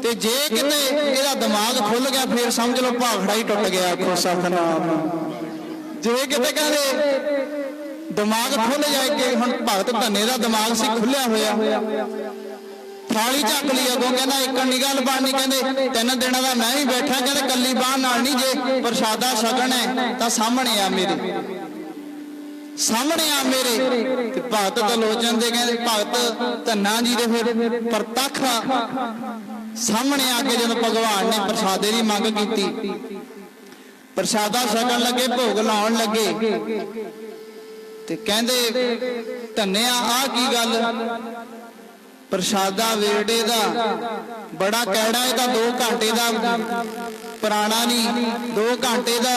ते जे किते इहदा दिमाग खुल गया फिर समझ लो भाखड़ा ही टुट गया। आखो सतनाम। जे किते कहंदे दिमाग खुल जाए कि हुण भगत धन्ने दा दिमाग सी खुलिया होया, थाली चक ली अगों, कहंदा एक नहीं गल बननी, कहंदे 3 दिनां दा मैं भी बैठा, कहंदे कल्ली बाह नाल नहीं, जे प्रसादा छकना है तां सामने आ मेरे, सामने आ मेरे। ते भगत त्रिलोचन दे कहंदे भगत धन्ना जी दे फिर प्रतख सामने आके जदों भगवान ने प्रसादे दी मंग कीती, प्रसादा छकन लगे, भोग लाउण लगे, ते कहंदे धन्निया आ की गल, प्रसादा वेड़े दा बड़ा कैड़ा है, 2 घंटे का पुराना नहीं, 2 घंटे का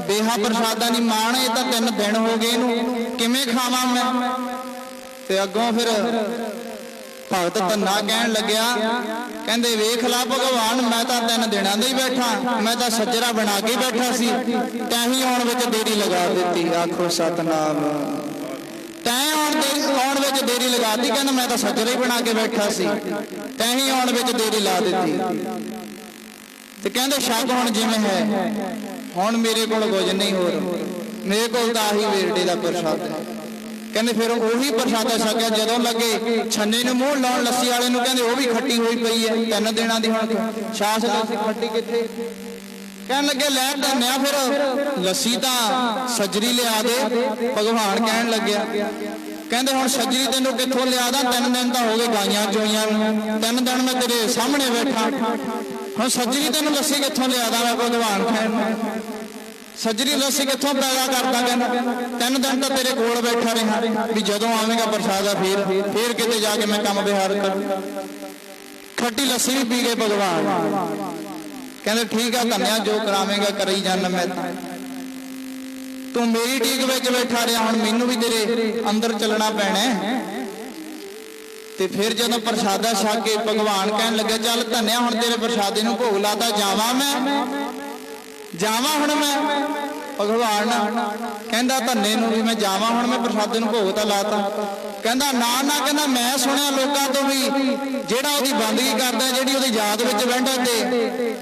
बेहा प्रसादा नहीं, मान ये तो 3 दिन हो गए, इनू किवें खावां मैं। ते अगों फिर भगत धन्ना कहन लग्या, कहंदे वेख ला भगवान मैं तो 3 दिनां दा ही बैठा, मैं तो सज्जरा बना के बैठा सी, तैं ही आउण विच देरी लगा दित्ती। आखो सतनाम। तैं आउण विच देरी लगा दी, कहंदा मैं तो सज्जरा ही बना के बैठा सी, तैं ही आउण विच देरी ला दित्ती। ਤੇ ਕਹਿੰਦੇ ਛਕ ਹੁਣ ਜਿਵੇਂ ਹੈ, ਹੁਣ ਮੇਰੇ ਕੋਲ ਕੁਝ ਨਹੀਂ ਹੋਰ, ਮੇਰੇ ਕੋਲ ਤਾਂ ਆਹੀ ਵੇਰੜੇ ਦਾ ਪ੍ਰਸ਼ਾਦ ਹੈ। ਕਹਿੰਦੇ ਫਿਰ ਉਹੀ ਪ੍ਰਸ਼ਾਦਾ ਛਕਿਆ। ਜਦੋਂ ਲੱਗੇ ਛੰਨੇ ਨੂੰ ਮੂੰਹ ਲਾਉਣ ਲੱਸੀ ਵਾਲੇ ਨੂੰ, ਕਹਿੰਦੇ ਉਹ ਵੀ ਖੱਟੀ ਹੋਈ ਪਈ ਹੈ 3 ਦਿਨਾਂ ਦੀ। ਹੁਣ ਛਾਛ ਲੱਸੀ ਖੱਟੀ ਕਿੱਥੇ? ਕਹਿਣ ਲੱਗੇ ਲੈ ਧੰਨਿਆ ਫਿਰ ਲੱਸੀ ਤਾਂ ਸੱਜਰੀ ਲਿਆ ਦੇ। ਭਗਵਾਨ ਕਹਿਣ ਲੱਗਿਆ, ਕਹਿੰਦੇ ਹੁਣ ਸੱਜਰੀ ਤੈਨੂੰ ਕਿੱਥੋਂ ਲਿਆ ਦਾਂ? 3 ਦਿਨ ਤਾਂ ਹੋ ਗਏ ਗਾਈਆਂ ਚੋਈਆਂ ਨੂੰ, 3 ਦਿਨ ਮੈਂ ਤੇਰੇ ਸਾਹਮਣੇ ਬੈਠਾ, ਹੁਣ ਸੱਜਰੀ ਤੈਨੂੰ ਲੱਸੀ ਕਿੱਥੋਂ ਲਿਆ ਦਾਂ ਮੈਂ? ਭਗਵਾਨ ਕਹਿਣ ਸੱਜਰੀ ਲੱਸੀ ਕਿੱਥੋਂ ਪੈਦਾ ਕਰਦਾ? ਕਹਿੰਦਾ 3 ਦਿਨ ਤਾਂ ਤੇਰੇ ਕੋਲ ਬੈਠਾ ਰਿਹਾ, ਵੀ ਜਦੋਂ ਆਵੇਂਗਾ ਪ੍ਰਸ਼ਾਦਾ ਫੇਰ ਕਿਤੇ ਜਾ ਕੇ ਮੈਂ ਕੰਮ ਵਿਹਾਰ ਕਰ। ਖੱਟੀ ਲੱਸੀ ਵੀ ਪੀ ਗਏ ਭਗਵਾਨ। ਕਹਿੰਦੇ ਠੀਕ ਆ ਧੰਨਿਆ, ਜੋ ਕਰਾਵੇਂਗਾ ਕਰੀ ਜਾਣਾ, ਮੈਂ ਤੂੰ ਮੇਰੀ ਟੀਕ ਵਿੱਚ ਬੈਠਾ ਰਿਹਾ, ਹੁਣ ਮੈਨੂੰ ਵੀ ਤੇਰੇ ਅੰਦਰ ਚੱਲਣਾ ਪੈਣਾ। ਤੇ ਫਿਰ ਜਦੋਂ ਪ੍ਰਸ਼ਾਦਾ ਛਕ ਕੇ ਭਗਵਾਨ ਕਹਿਣ ਲੱਗੇ ਚੱਲ ਧੰਨਿਆ ਹੁਣ ਤੇਰੇ ਪ੍ਰਸ਼ਾਦੇ ਨੂੰ ਭੋਗ ਲਾਤਾ, ਜਾਵਾਂ ਹੁਣ ਮੈਂ? ਭਗਵਾਨ ਕਹਿੰਦਾ ਧੰਨੇ ਨੂੰ ਵੀ ਮੈਂ ਜਾਵਾਂ ਹੁਣ, ਮੈਂ ਪ੍ਰਸ਼ਾਦੇ ਨੂੰ ਭੋਗ ਤਾਂ ਲਾਤਾ। ਕਹਿੰਦਾ ਨਾ, ਕਹਿੰਦਾ ਮੈਂ ਸੁਣਿਆ ਲੋਕਾਂ ਤੋਂ ਵੀ ਜਿਹੜਾ ਉਹਦੀ ਬੰਦਗੀ ਕਰਦਾ, ਜਿਹੜੀ ਉਹਦੀ ਯਾਦ ਵਿੱਚ ਬਹਿੰਦਾ, ਤੇ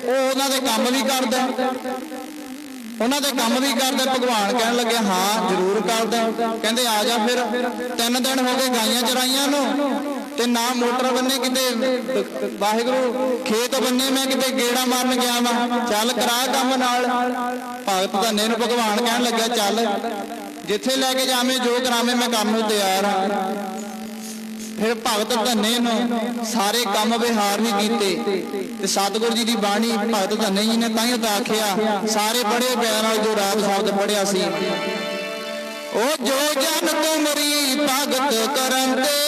ਉਹ ਉਹਨਾਂ ਦੇ ਕੰਮ ਵੀ ਕਰਦਾ, ਉਹਨਾਂ ਦੇ ਕੰਮ ਵੀ ਕਰਦਾ। ਭਗਵਾਨ ਕਹਿਣ ਲੱਗੇ ਹਾਂ ਜ਼ਰੂਰ ਕਰਦਾ। ਕਹਿੰਦੇ ਆ ਜਾ ਫਿਰ। 3 ਦਿਨ ਹੋ ਗਏ ਗਾਈਆਂ ਚਰਾਈਆਂ ਨੂੰ, ਤੇ ਨਾ ਮੋਟਰ ਬੰਨੇ ਕਿਤੇ, ਵਾਹਿਗੁਰੂ ਖੇਤ ਬੰਨੇ ਮੈਂ ਕਿਤੇ ਗੇੜਾ ਮਾਰਨ ਗਿਆ ਵਾ, ਚੱਲ ਕਰਾ ਕੰਮ ਨਾਲ। ਭਗਤ ਧੰਨੇ ਨੂੰ ਭਗਵਾਨ ਕਹਿਣ ਲੱਗਿਆ ਚੱਲ ਜਿੱਥੇ ਲੈ ਕੇ ਜਾਵੇਂ, ਜੋ ਕਰਾਵੇਂ ਮੈਂ ਕਰਨ ਨੂੰ ਤਿਆਰ ਹਾਂ। ਫਿਰ ਭਗਤ ਧੰਨੇ ਨੂੰ ਸਾਰੇ ਕੰਮ ਵਿਹਾਰ ਵੀ ਕੀਤੇ। ਤੇ ਸਤਿਗੁਰੂ ਜੀ ਦੀ ਬਾਣੀ ਭਗਤ ਧੰਨੇ ਜੀ ਨੇ ਤਾਂ ਹੀ ਤਾਂ ਆਖਿਆ, ਸਾਰੇ ਪੜ੍ਹੇ ਪਿਆਰ ਨਾਲ ਜੋ ਰਾਤ ਸ਼ਬਦ ਪੜ੍ਹਿਆ ਸੀ, ਉਹ ਜੋ ਜਨ ਤੁਮਰੀ ਭਗਤ ਕਰਨ ਤੇ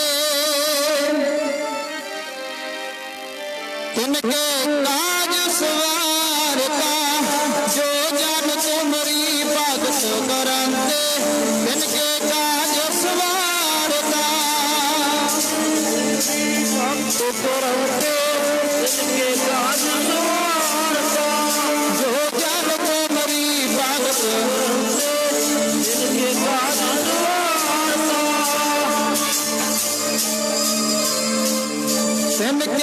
तिनके काज सवारता, जो जन तुमरी भगत करंते तिनके काज सवारता, भगत करंते तिनके काज सवारता, जो जन तुमरी भगत करंते तिनके काज सवारता, तिनके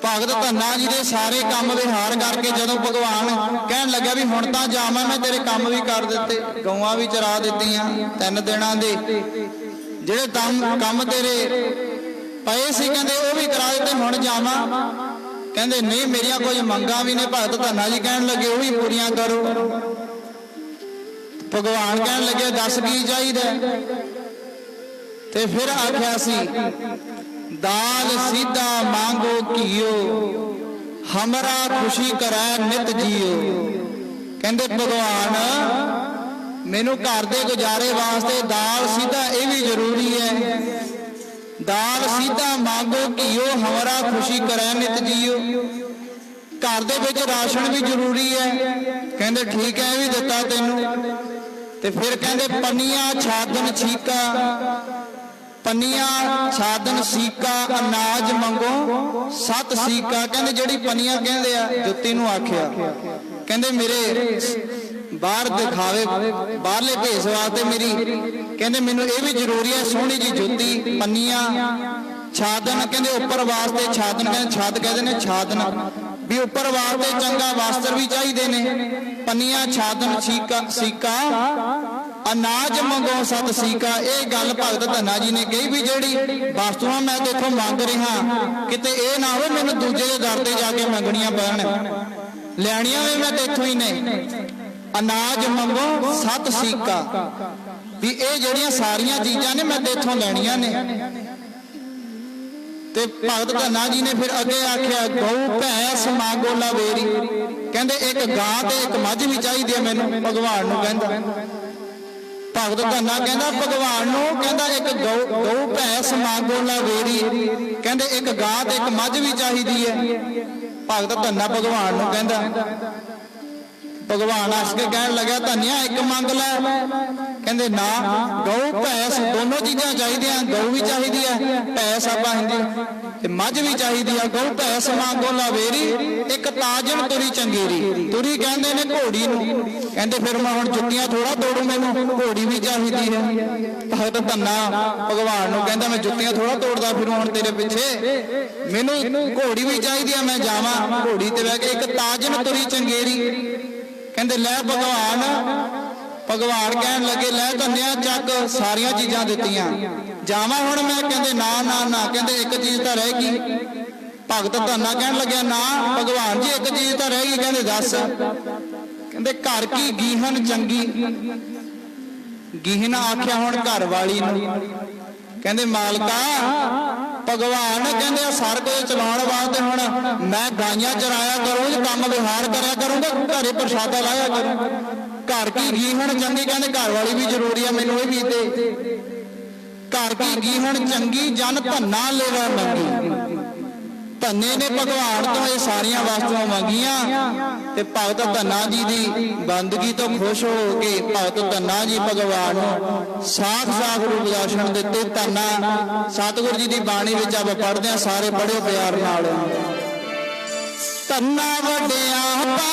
ਭਗਤ ਧੰਨਾ ਜੀ ਦੇ ਸਾਰੇ ਕੰਮ ਵਿਹਾਰ ਕਰਕੇ ਜਦੋਂ ਭਗਵਾਨ ਕਹਿਣ ਲੱਗਿਆ ਵੀ ਹੁਣ ਤਾਂ ਜਾਵਾਂ, ਮੈਂ ਤੇਰੇ ਕੰਮ ਵੀ ਕਰ ਦਿੱਤੇ, ਗਊਆਂ ਵੀ ਚਰਾ ਦਿੱਤੀਆਂ 3 ਦਿਨਾਂ ਦੇ, ਜਿਹੜੇ ਕੰਮ ਤੇਰੇ ਪਏ ਸੀ ਕਹਿੰਦੇ ਉਹ ਵੀ ਕਰਾ ਦਿੱਤੇ, ਹੁਣ ਜਾਵਾਂ? ਕਹਿੰਦੇ ਨਹੀਂ, ਮੇਰੀਆਂ ਕੁਝ ਮੰਗਾਂ ਵੀ ਨੇ। ਭਗਤ ਧੰਨਾ ਜੀ ਕਹਿਣ ਲੱਗੇ ਉਹ ਵੀ ਪੂਰੀਆਂ ਕਰੋ। भगवान कहन लगे दस की चाहिए। ते फिर आख्या सी दाल सीधा मांगो घियो, हमरा खुशी करै नित जियो। कहंदे भगवान मैनू घर दे गुजारे वास्ते दाल सीधा ये भी जरूरी है। दाल सीधा मांगो घियो, हमरा खुशी करै नित जियो। घर दे विच राशन भी जरूरी है। कहंदे ठीक है, भी दिता तैनू। ते फिर कहंदे पनिया छादन छीका, पनिया छादन सीका, अनाज मंगो सत सीका। कहंदे जिहड़ी पनिया कहंदे आ जुत्ती नूं आखिया। कहंदे मेरे बाहर दिखावे बाहरले भेस वास्ते मेरी, कहंदे मैनू ये भी जरूरी है सोहनी जी जुत्ती पनिया छादन। कहंदे उपर वास्ते छादन, कहंदे छाद कहते हैं छादन भी उपर वास्ते चंगा वस्त्र भी चाहिए ने। पनिया छादन सीका अनाज मंगो सत सीका। ये गल भगत धन्ना जी ने कही भी जिहड़ी वस्तुआं मैं तेथों मंग रहा किते ये ना हो मैनू दूजे दे दर ते जाके मंगणियां पैण, लैणियां भी मैं तेथों ही ने। अनाज मंगो सत सीका भी ये जिहड़ियां सारियां चीज़ां ने मैं तेथों लैणियां ने। ते भगत धन्ना जी ने फिर अगे आख्या गऊ भैंस मांगो लावेरी। कहंदे एक गां ते एक मझ भी चाहिए मैनू। भगवान नूं कहंदा भगत धन्ना कहंदा भगवान नूं, कहंदा एक गऊ भैंस मांगो लावेरी। कहंदे एक गां ते एक मझ भी चाहिए है। भगत धन्ना भगवान नूं कहंदा, भगवान हस के कहन लगा धनिया एक मंग लै। कहंदे ना गऊ भैंस दोनों चीज़ां चाहिए, गऊ भी चाहिए है भैंस आपां हिंदी मझ भी चाहिए है। गऊ भैंस मांगो लावेरी, एक ताजन तुरी चंगेरी। तुरी कहंदे ने घोड़ी नूं। कहंदे फिर मैं हुण जुत्तियां थोड़ा तोड़ू, मैनू घोड़ी भी चाहिए है। भगत धन्ना भगवान नूं कहंदा मैं जुत्तियां थोड़ा तोड़दा फिरूं हुण तेरे पिछे, मैनू घोड़ी भी चाहिए मैं जावां घोड़ी ते बैठ के। एक ताजन तुरी चंगेरी। कहंदे लै भगवान, भगवान कहन लगे लै धन्या चक सारियां चीज़ां दित्तियां जावां हुण मैं। कहंदे ना ना ना, कहंदे एक चीज़ तां रह गई। भगत धन्ना कहन लग्या ना भगवान जी एक चीज़ तां रह गई। कहंदे दस। कहंदे घर की गीहन चंगी। गीहन आख्या हुण घर वाली नूं। कहंदे मालका भगवान कहंदे सार कुछ चलाउण वास्ते हुण मैं गाइयां चराया करूं, काम विहार करया करूंगा, घरे प्रसादा लाया करूं। घर की गीहन चंगी, कहंदे घर वाली भी जरूरी है मैनू भी दे। घर की गीहन चंगी जन धन्ना लेवा मंगी। धन्ने ने भगवान तो ये सारियां वस्तुआं मंगियां ते भगत धन्ना जी की बंदगी तो खुश हो के भगत धन्ना जी भगवान साख साख रूप दर्शन दिते। धन्ना सतगुरु जी की बाणी विच आप पढ़दे हां, सारे पढ़ियो प्यार नाल। धन्ना वड्डिया भागां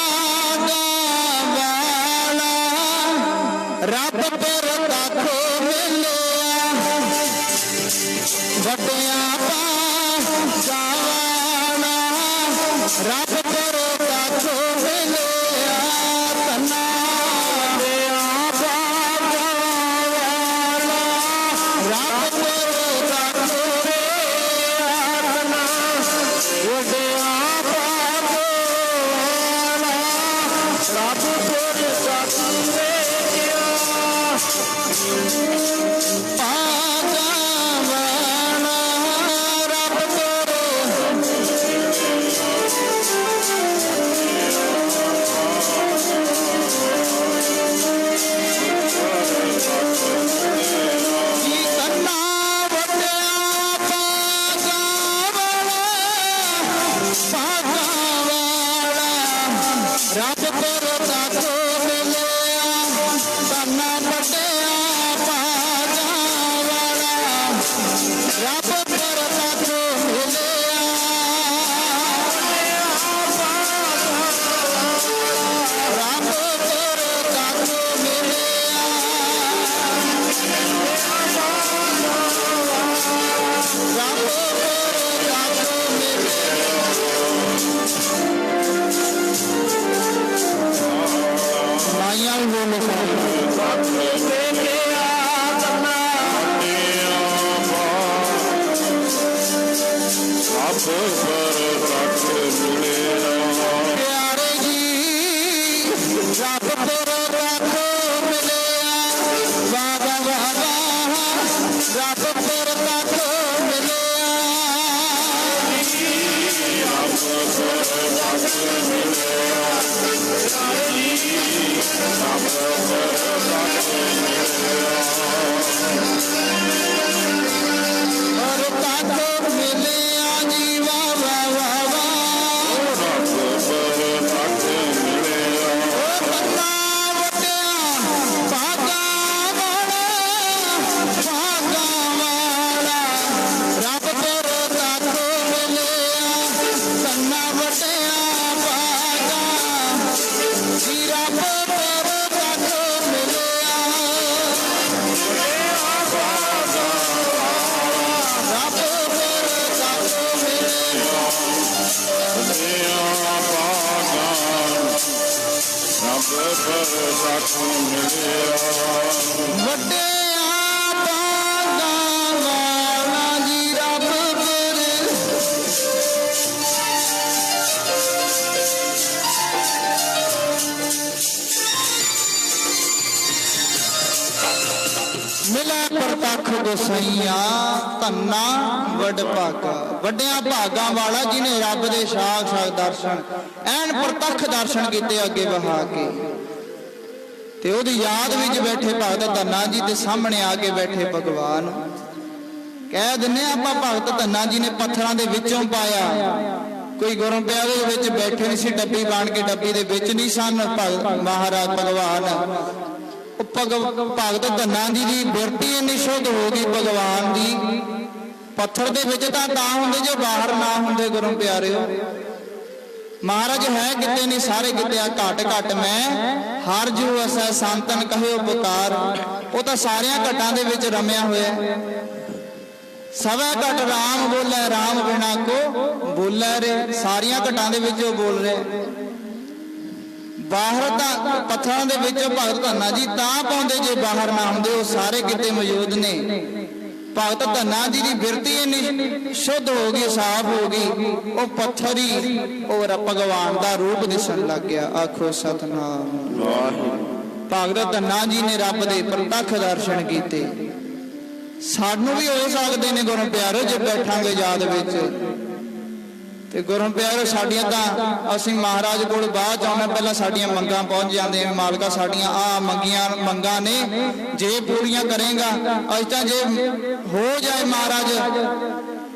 वाला रब पर राखो मिलिया, वड्डिया भागां वाला रब पर राखो मिलिया। धन्ना वड्डिया भागां वाला रब पर राखो मिलिया। धन्ना वड्डिया भागां वाला रब पर राखो मिलिया। प्यारे जी रब पर राखो मिले। ਰੱਬ ਪ੍ਰਤੱਖ ਮਿਲਿਆ, ਰੱਬ ਪ੍ਰਤੱਖ ਮਿਲਿਆ, ਵੱਡਿਆਂ ਭਾਗਾਂ ਵਾਲਾ ਜੀ ਰੱਬ ਮਿਲੇ ਪ੍ਰਤੱਖ ਗੋਸਈਆ, ਧੰਨਾ ਵਡ ਭਾਗਾ। ਵੱਡਿਆਂ ਭਾਗਾਂ ਵਾਲਾ ਜਿਹਨੇ ਰੱਬ ਦੇ ਸਾਖਸ਼ਾਤ ਦਰਸ਼ਨ, ਐਨ ਪ੍ਰਤੱਖ ਦਰਸ਼ਨ ਕੀਤੇ ਅੱਗੇ ਵਹਾ ਕੇ, ਤੇ ਉਹਦੀ ਯਾਦ ਵਿੱਚ ਬੈਠੇ ਭਗਤ ਧੰਨਾ ਜੀ ਦੇ ਸਾਹਮਣੇ ਆ ਕੇ ਬੈਠੇ ਭਗਵਾਨ। ਕਹਿ ਦਿੰਨੇ ਆਪਾਂ ਭਗਤ ਧੰਨਾ ਜੀ ਨੇ ਪੱਥਰਾਂ ਦੇ ਵਿੱਚੋਂ ਪਾਇਆ, ਕੋਈ ਗੁਰੂ ਪਿਆਰੇ ਦੇ ਵਿੱਚ ਬੈਠੇ ਨਹੀਂ ਸੀ, ਡੱਬੀ ਬਣ ਕੇ ਡੱਬੀ ਦੇ ਵਿੱਚ ਨਹੀਂ ਸਨ ਮਹਾਰਾਜ ਭਗਵਾਨ। ਭਗਤ ਧੰਨਾ ਜੀ ਦੀ ਬਿਰਤੀ ਇੰਨੀ ਸ਼ੁੱਧ ਹੋ ਗਈ ਭਗਵਾਨ ਦੀ, ਪੱਥਰ ਦੇ ਵਿੱਚ ਤਾਂ ਹੁੰਦੇ ਜੇ ਬਾਹਰ ਨਾ ਹੁੰਦੇ ਗੁਰੂ ਪਿਆਰਿਓ। ਮਹਾਰਾਜ ਹੈ ਕਿਤੇ ਨਹੀਂ ਸਾਰੇ ਕਿਤੇ ਆ, ਘਟ ਘਟ ਮੈਂ ਹਰ ਜੂ ਅਸੈ ਸੰਤਨ ਕਹਿਓ ਪੁਕਾਰ। ਉਹ ਤਾਂ ਸਾਰਿਆਂ ਘਟਾਂ ਦੇ ਵਿੱਚ ਰਮਿਆ ਹੋਇਆ। ਸਵੈ ਘਟ ਰਾਮ ਬੋਲੇ, ਰਾਮ ਬਿਨਾ ਕੋ ਬੋਲੇ ਰੇ। ਸਾਰੀਆਂ ਘਟਾਂ ਦੇ ਵਿੱਚ ਉਹ ਬੋਲ ਰਿਹਾ। ਬਾਹਰ ਤਾਂ ਪੱਥਰਾਂ ਦੇ ਵਿੱਚ ਭਗਤ ਧੰਨਾ ਜੀ ਤਾਂ ਪਾਉਂਦੇ ਜੇ ਬਾਹਰ ਨਾ ਹੁੰਦੇ, ਉਹ ਸਾਰੇ ਕਿਤੇ ਮੌਜੂਦ ਨੇ। ਭਗਤ ਧੰਨਾ ਜੀ ਦੀ ਬਿਰਤੀ ਇੰਨੀ ਸ਼ੁੱਧ ਹੋ ਗਈ, ਸਾਫ਼ ਹੋ ਗਈ, ਉਹ ਪੱਥਰ ਹੀ ਉਹ ਭਗਵਾਨ ਦਾ ਰੂਪ ਦਿਸਣ ਲੱਗ ਗਿਆ। ਆਖੋ ਸਤਨਾਮ ਵਾਹਿਗੁਰੂ। ਭਗਤ ਧੰਨਾ ਜੀ ਨੇ ਰੱਬ ਦੇ ਪ੍ਰਤੱਖ ਦਰਸ਼ਨ ਕੀਤੇ। ਸਾਨੂੰ ਵੀ ਹੋ ਸਕਦੇ ਨੇ ਗੁਰੂ ਪਿਆਰੋ ਜੇ ਬੈਠਾਂਗੇ ਯਾਦ ਵਿੱਚ। ਤੇ ਗੁਰੂ ਪਿਆਰੋ ਸਾਡੀਆਂ ਤਾਂ ਅਸੀਂ ਮਹਾਰਾਜ ਕੋਲ ਬਾਅਦ ਜਾਣਾ, ਪਹਿਲਾਂ ਸਾਡੀਆਂ ਮੰਗਾਂ ਪਹੁੰਚ ਜਾਂਦੀਆਂ। ਮਾਲਕਾ ਸਾਡੀਆਂ ਆ ਮੰਗਾਂ ਨੇ, ਜੇ ਪੂਰੀਆਂ ਕਰੇਗਾ। ਅੱਜ ਤਾਂ ਜੇ ਹੋ ਜਾਏ ਮਹਾਰਾਜ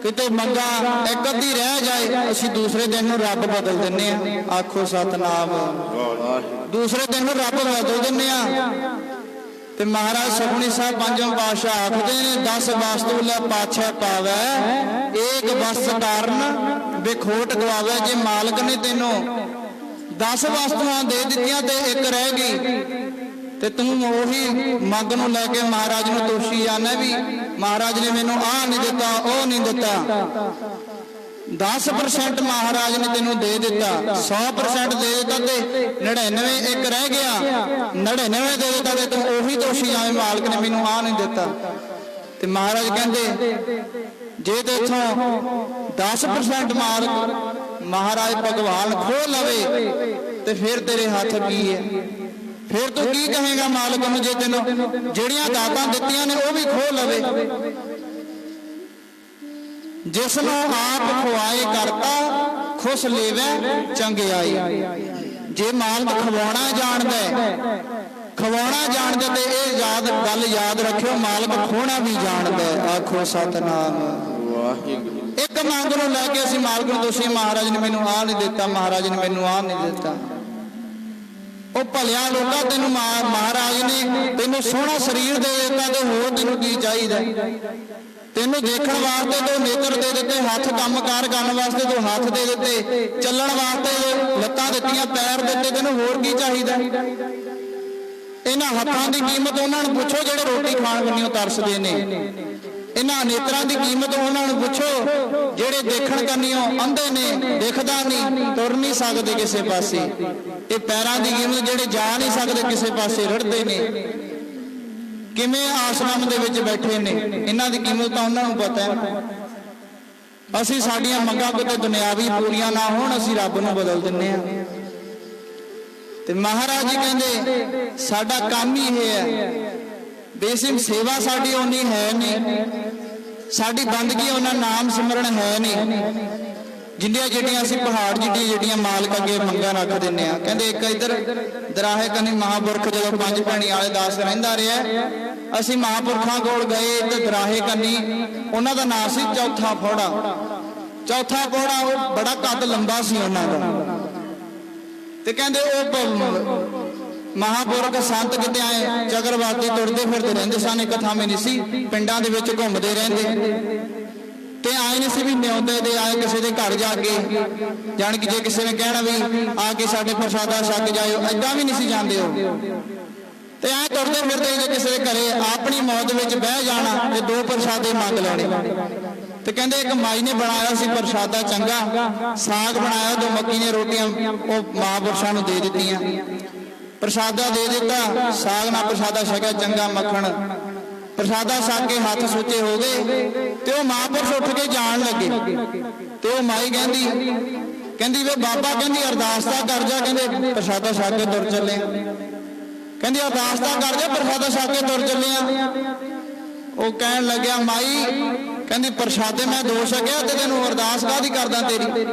ਕਿਤੇ ਮੰਗਾਂ ਇੱਕ ਅੱਧੀ ਰਹਿ ਜਾਏ, ਅਸੀਂ ਦੂਸਰੇ ਦਿਨ ਨੂੰ ਰੱਬ ਬਦਲ ਦਿੰਨੇ ਆ। ਆਖੋ ਸਤਨਾਮ। ਦੂਸਰੇ ਦਿਨ ਨੂੰ ਰੱਬ ਬਦਲ ਦਿੰਨੇ ਆ। ਤੇ ਮਹਾਰਾਜ ਸੁਖਮਨੀ ਸਾਹਿਬ ਪੰਜਵਾਂ ਪਾਤਸ਼ਾਹ ਆਖਦੇ ਨੇ, 10 ਵਸਤੂ ਲੈ ਪਾਛੈ ਪਾਵੈ, ਏਕ ਵਸਤ ਕਾਰਨ ਵਿਖੋਟ ਗਵਾਵੇ। ਜੇ ਮਾਲਕ ਨੇ ਤੈਨੂੰ 10 ਵਸਤੂਆਂ ਦੇ ਦਿੱਤੀਆਂ ਤੇ ਇੱਕ ਰਹਿ ਗਈ, ਤੇ ਤੂੰ ਉਹੀ ਮੰਗ ਨੂੰ ਲੈ ਕੇ ਮਹਾਰਾਜ ਨੂੰ ਦੋਸ਼ੀ ਜਾਣਾ ਵੀ ਮਹਾਰਾਜ ਨੇ ਮੈਨੂੰ ਆਹ ਨਹੀਂ ਦਿੱਤਾ, ਉਹ ਨਹੀਂ ਦਿੱਤਾ। 10% ਮਹਾਰਾਜ ਨੇ ਤੈਨੂੰ ਦੇ ਦਿੱਤਾ, 100% ਦੇ ਦਿੱਤਾ ਤੇ 99 ਇੱਕ ਰਹਿ ਗਿਆ, 99 ਦੇ ਦਿੱਤਾ ਤੇ ਤੂੰ ਉਹੀ ਦੋਸ਼ੀ ਆਵੇਂ ਮਾਲਕ ਨੇ ਮੈਨੂੰ ਆਹ ਨਹੀਂ ਦਿੱਤਾ। ਤੇ ਮਹਾਰਾਜ ਕਹਿੰਦੇ ਜੇ ਤੇ ਇਥੋਂ 10% ਮਾਲਕ ਮਹਾਰਾਜ ਭਗਵਾਨ ਖੋਹ ਲਵੇ ਤੇ ਫਿਰ ਤੇਰੇ ਹੱਥ ਕੀ ਹੈ? ਫਿਰ ਤੂੰ ਕੀ ਕਹੇਗਾ ਮਾਲਕ ਨੂੰ ਜੇ ਤੈਨੂੰ ਜਿਹੜੀਆਂ ਦਾਤਾਂ ਦਿੱਤੀਆਂ ਨੇ ਉਹ ਵੀ ਖੋਹ ਲਵੇ? ਜਿਸ ਨੂੰ ਆਪ ਖਵਾਏ ਕਰਤਾ ਖੁਸ਼ ਲੇਵੇ ਚੰਗਿਆਈ। ਜੇ ਮਾਲਕ ਖਵਾਉਣਾ ਜਾਣਦਾ ਤੇ ਇਹ ਗੱਲ ਯਾਦ ਰੱਖਿਓ, ਮਾਲਕ ਖੋਣਾ ਵੀ ਜਾਣਦਾ। ਆਖੋ ਸਤਨਾਮ ਵਾਹਿਗੁਰੂ। ਇੱਕ ਮੰਗ ਨੂੰ ਲੈ ਕੇ ਅਸੀਂ ਮਾਲਕ ਨੂੰ ਦੋਸ਼ੀ, ਮਹਾਰਾਜ ਨੇ ਮੈਨੂੰ ਆਹ ਨਹੀਂ ਦਿੱਤਾ, ਮਹਾਰਾਜ ਨੇ ਮੈਨੂੰ ਆਹ ਨਹੀਂ ਦਿੱਤਾ। ਉਹ ਭਲਿਆ ਲੋਕਾਂ, ਤੈਨੂੰ ਮਹਾਰਾਜ ਨੇ ਤੈਨੂੰ ਸੋਹਣਾ ਸਰੀਰ ਦੇ ਦਿੱਤਾ ਤੇ ਹੋਰ ਤੈਨੂੰ ਕੀ ਚਾਹੀਦਾ? ਤੈਨੂੰ ਦੇਖਣ ਵਾਸਤੇ ਦੋ ਨੇਤਰ ਦੇ ਦਿੱਤੇ, ਹੱਥ ਕੰਮਕਾਰ ਕਰਨ ਵਾਸਤੇ ਦੋ ਹੱਥ ਦੇ ਦਿੱਤੇ, ਚੱਲਣ ਵਾਸਤੇ ਲੱਤਾਂ ਦਿੱਤੀਆਂ, ਪੈਰ ਦਿੱਤੇ, ਤੈਨੂੰ ਹੋਰ ਕੀ ਚਾਹੀਦਾ? ਇਹਨਾਂ ਹੱਥਾਂ ਦੀ ਕੀਮਤ ਉਹਨਾਂ ਨੂੰ ਪੁੱਛੋ ਜਿਹੜੇ ਰੋਟੀ ਖਾਣ ਬੰਨਿਓ ਤਰਸਦੇ ਨੇ। ਇਹਨਾਂ ਨੇਤਰਾਂ ਦੀ ਕੀਮਤ ਉਹਨਾਂ ਨੂੰ ਪੁੱਛੋ ਜਿਹੜੇ ਦੇਖਣ ਕੰਨਿਓ ਅੰਧੇ ਨੇ, ਦਿਖਦਾ ਨਹੀਂ, ਤੁਰ ਨਹੀਂ ਸਕਦੇ ਕਿਸੇ ਪਾਸੇ। ਇਹ ਪੈਰਾਂ ਦੀ ਕੀਮਤ ਜਿਹੜੇ ਜਾ ਨਹੀਂ ਸਕਦੇ ਕਿਸੇ ਪਾਸੇ, ਰੜਦੇ ਨੇ, ਕਿਵੇਂ ਆਸ਼ਰਮ ਦੇ ਵਿੱਚ ਬੈਠੇ ਨੇ। ਇਹਨਾਂ ਦੀ ਕੀਮਤ ਤਾਂ ਉਹਨਾਂ ਨੂੰ ਪਤਾ ਹੈ। ਅਸੀਂ ਸਾਡੀਆਂ ਮੰਗਾਂ ਕਿਤੇ ਦੁਨਿਆਵੀ ਪੂਰੀਆਂ ਨਾ ਹੋਣ, ਅਸੀਂ ਰੱਬ ਨੂੰ ਬਦਲ ਦਿੰਨੇ ਆ। ਤੇ ਮਹਾਰਾਜ ਜੀ ਕਹਿੰਦੇ ਸਾਡਾ ਕੰਮ ਹੀ ਇਹ ਹੈ, ਬੇਸਿਕ ਸੇਵਾ ਸਾਡੀ ਓਨੀ ਹੈ ਨਹੀਂ, ਸਾਡੀ ਬੰਦਗੀ ਉਹਨਾਂ ਨਾਮ ਸਿਮਰਨ ਹੈ ਨਹੀਂ ਜਿੰਨੀਆਂ ਅਸੀਂ ਪਹਾੜ ਜਿਹੜੀਆਂ ਮਾਲਕ ਅੱਗੇ ਮੰਗਾਂ ਰੱਖ ਦਿੰਨੇ ਆ। ਕਹਿੰਦੇ ਇੱਕ ਇੱਧਰ ਦਰਾਹੇ ਕਨੀ ਮਹਾਂਪੁਰਖ ਜਦੋਂ 5 ਭੈਣੀ ਵਾਲੇ ਦਾਸ ਰਹਿੰਦਾ ਰਿਹਾ, ਅਸੀਂ ਮਹਾਂਪੁਰਖਾਂ ਕੋਲ ਗਏ ਤੇ ਦਰਾਹੇ ਕਨੀ ਉਹਨਾਂ ਦਾ ਨਾਂ ਸੀ ਚੌਥਾ ਪੌੜਾ। ਉਹ ਬੜਾ ਕੱਦ ਲੰਬਾ ਸੀ ਉਹਨਾਂ ਦਾ। ਤੇ ਕਹਿੰਦੇ ਉਹ ਮਹਾਂਪੁਰਖ ਸੰਤ ਕਿਤੇ ਆਏ ਚੱਕਰਵਾਤੀ ਤੁਰਦੇ ਫਿਰਦੇ ਰਹਿੰਦੇ ਸਨ, ਇੱਕ ਥਾਂ ਨਹੀਂ ਸੀ, ਪਿੰਡਾਂ ਦੇ ਵਿੱਚ ਘੁੰਮਦੇ ਰਹਿੰਦੇ। ਤੇ ਆਏ ਨਹੀਂ ਸੀ ਵੀ ਨਿਉਂਦੇ ਦੇ ਆਏ ਕਿਸੇ ਦੇ ਘਰ ਜਾ ਕੇ, ਜਾਣ ਕਿ ਜੇ ਕਿਸੇ ਨੇ ਕਹਿਣਾ ਵੀ ਆ ਕੇ ਸਾਡੇ ਪ੍ਰਸ਼ਾਦਾ ਛਕ ਜਾਇਓ, ਏਦਾਂ ਵੀ ਨਹੀਂ ਸੀ ਜਾਂਦੇ ਉਹ। ਤੇ ਐ ਤੁਰਦੇ ਫਿਰਦੇ ਜੇ ਕਿਸੇ ਦੇ ਘਰੇ ਆਪਣੀ ਮੌਤ ਵਿੱਚ ਬਹਿ ਜਾਣਾ ਤੇ ਦੋ ਪ੍ਰਸ਼ਾਦੇ ਮੰਗ ਲੈਣੇ। ਤੇ ਕਹਿੰਦੇ ਇੱਕ ਮਾਈ ਨੇ ਬਣਾਇਆ ਸੀ ਪ੍ਰਸ਼ਾਦਾ ਚੰਗਾ, ਸਾਗ ਬਣਾਇਆ, ਦੋ ਮੱਕੀ ਦੀਆਂ ਰੋਟੀਆਂ ਉਹ ਮਹਾਂਪੁਰਸ਼ਾਂ ਨੂੰ ਦੇ ਦਿੱਤੀਆਂ, ਪ੍ਰਸ਼ਾਦਾ ਦੇ ਦਿੱਤਾ, ਸਾਗ ਨਾਲ ਪ੍ਰਸ਼ਾਦਾ ਛਕਿਆ, ਚੰਗਾ ਮੱਖਣ ਪ੍ਰਸ਼ਾਦਾ ਛਕ ਕੇ ਹੱਥ ਸੁੱਚੇ ਹੋ ਗਏ। ਤੇ ਉਹ ਮਹਾਂਪੁਰਸ਼ ਉੱਠ ਕੇ ਜਾਣ ਲੱਗੇ ਤੇ ਉਹ ਮਾਈ ਕਹਿੰਦੀ ਵੇ ਬਾਬਾ, ਕਹਿੰਦੀ ਅਰਦਾਸ ਤਾਂ ਕਰ ਜਾ, ਕਹਿੰਦੇ ਪ੍ਰਸ਼ਾਦਾ ਛਕ ਕੇ ਤੁਰ ਚੱਲੇ, ਕਹਿੰਦੀ ਅਰਦਾਸ ਤਾਂ ਕਰ ਜਾ, ਪ੍ਰਸ਼ਾਦਾ ਛਕ ਕੇ ਤੁਰ ਚੱਲੇ ਆ। ਉਹ ਕਹਿਣ ਲੱਗਿਆ ਮਾਈ, ਕਹਿੰਦੀ ਪ੍ਰਸ਼ਾਦੇ ਮੈਂ ਦੋ ਛਕਿਆ ਤੇ ਤੈਨੂੰ ਅਰਦਾਸ ਕਾਹਦੀ ਕਰਦਾ, ਤੇਰੀ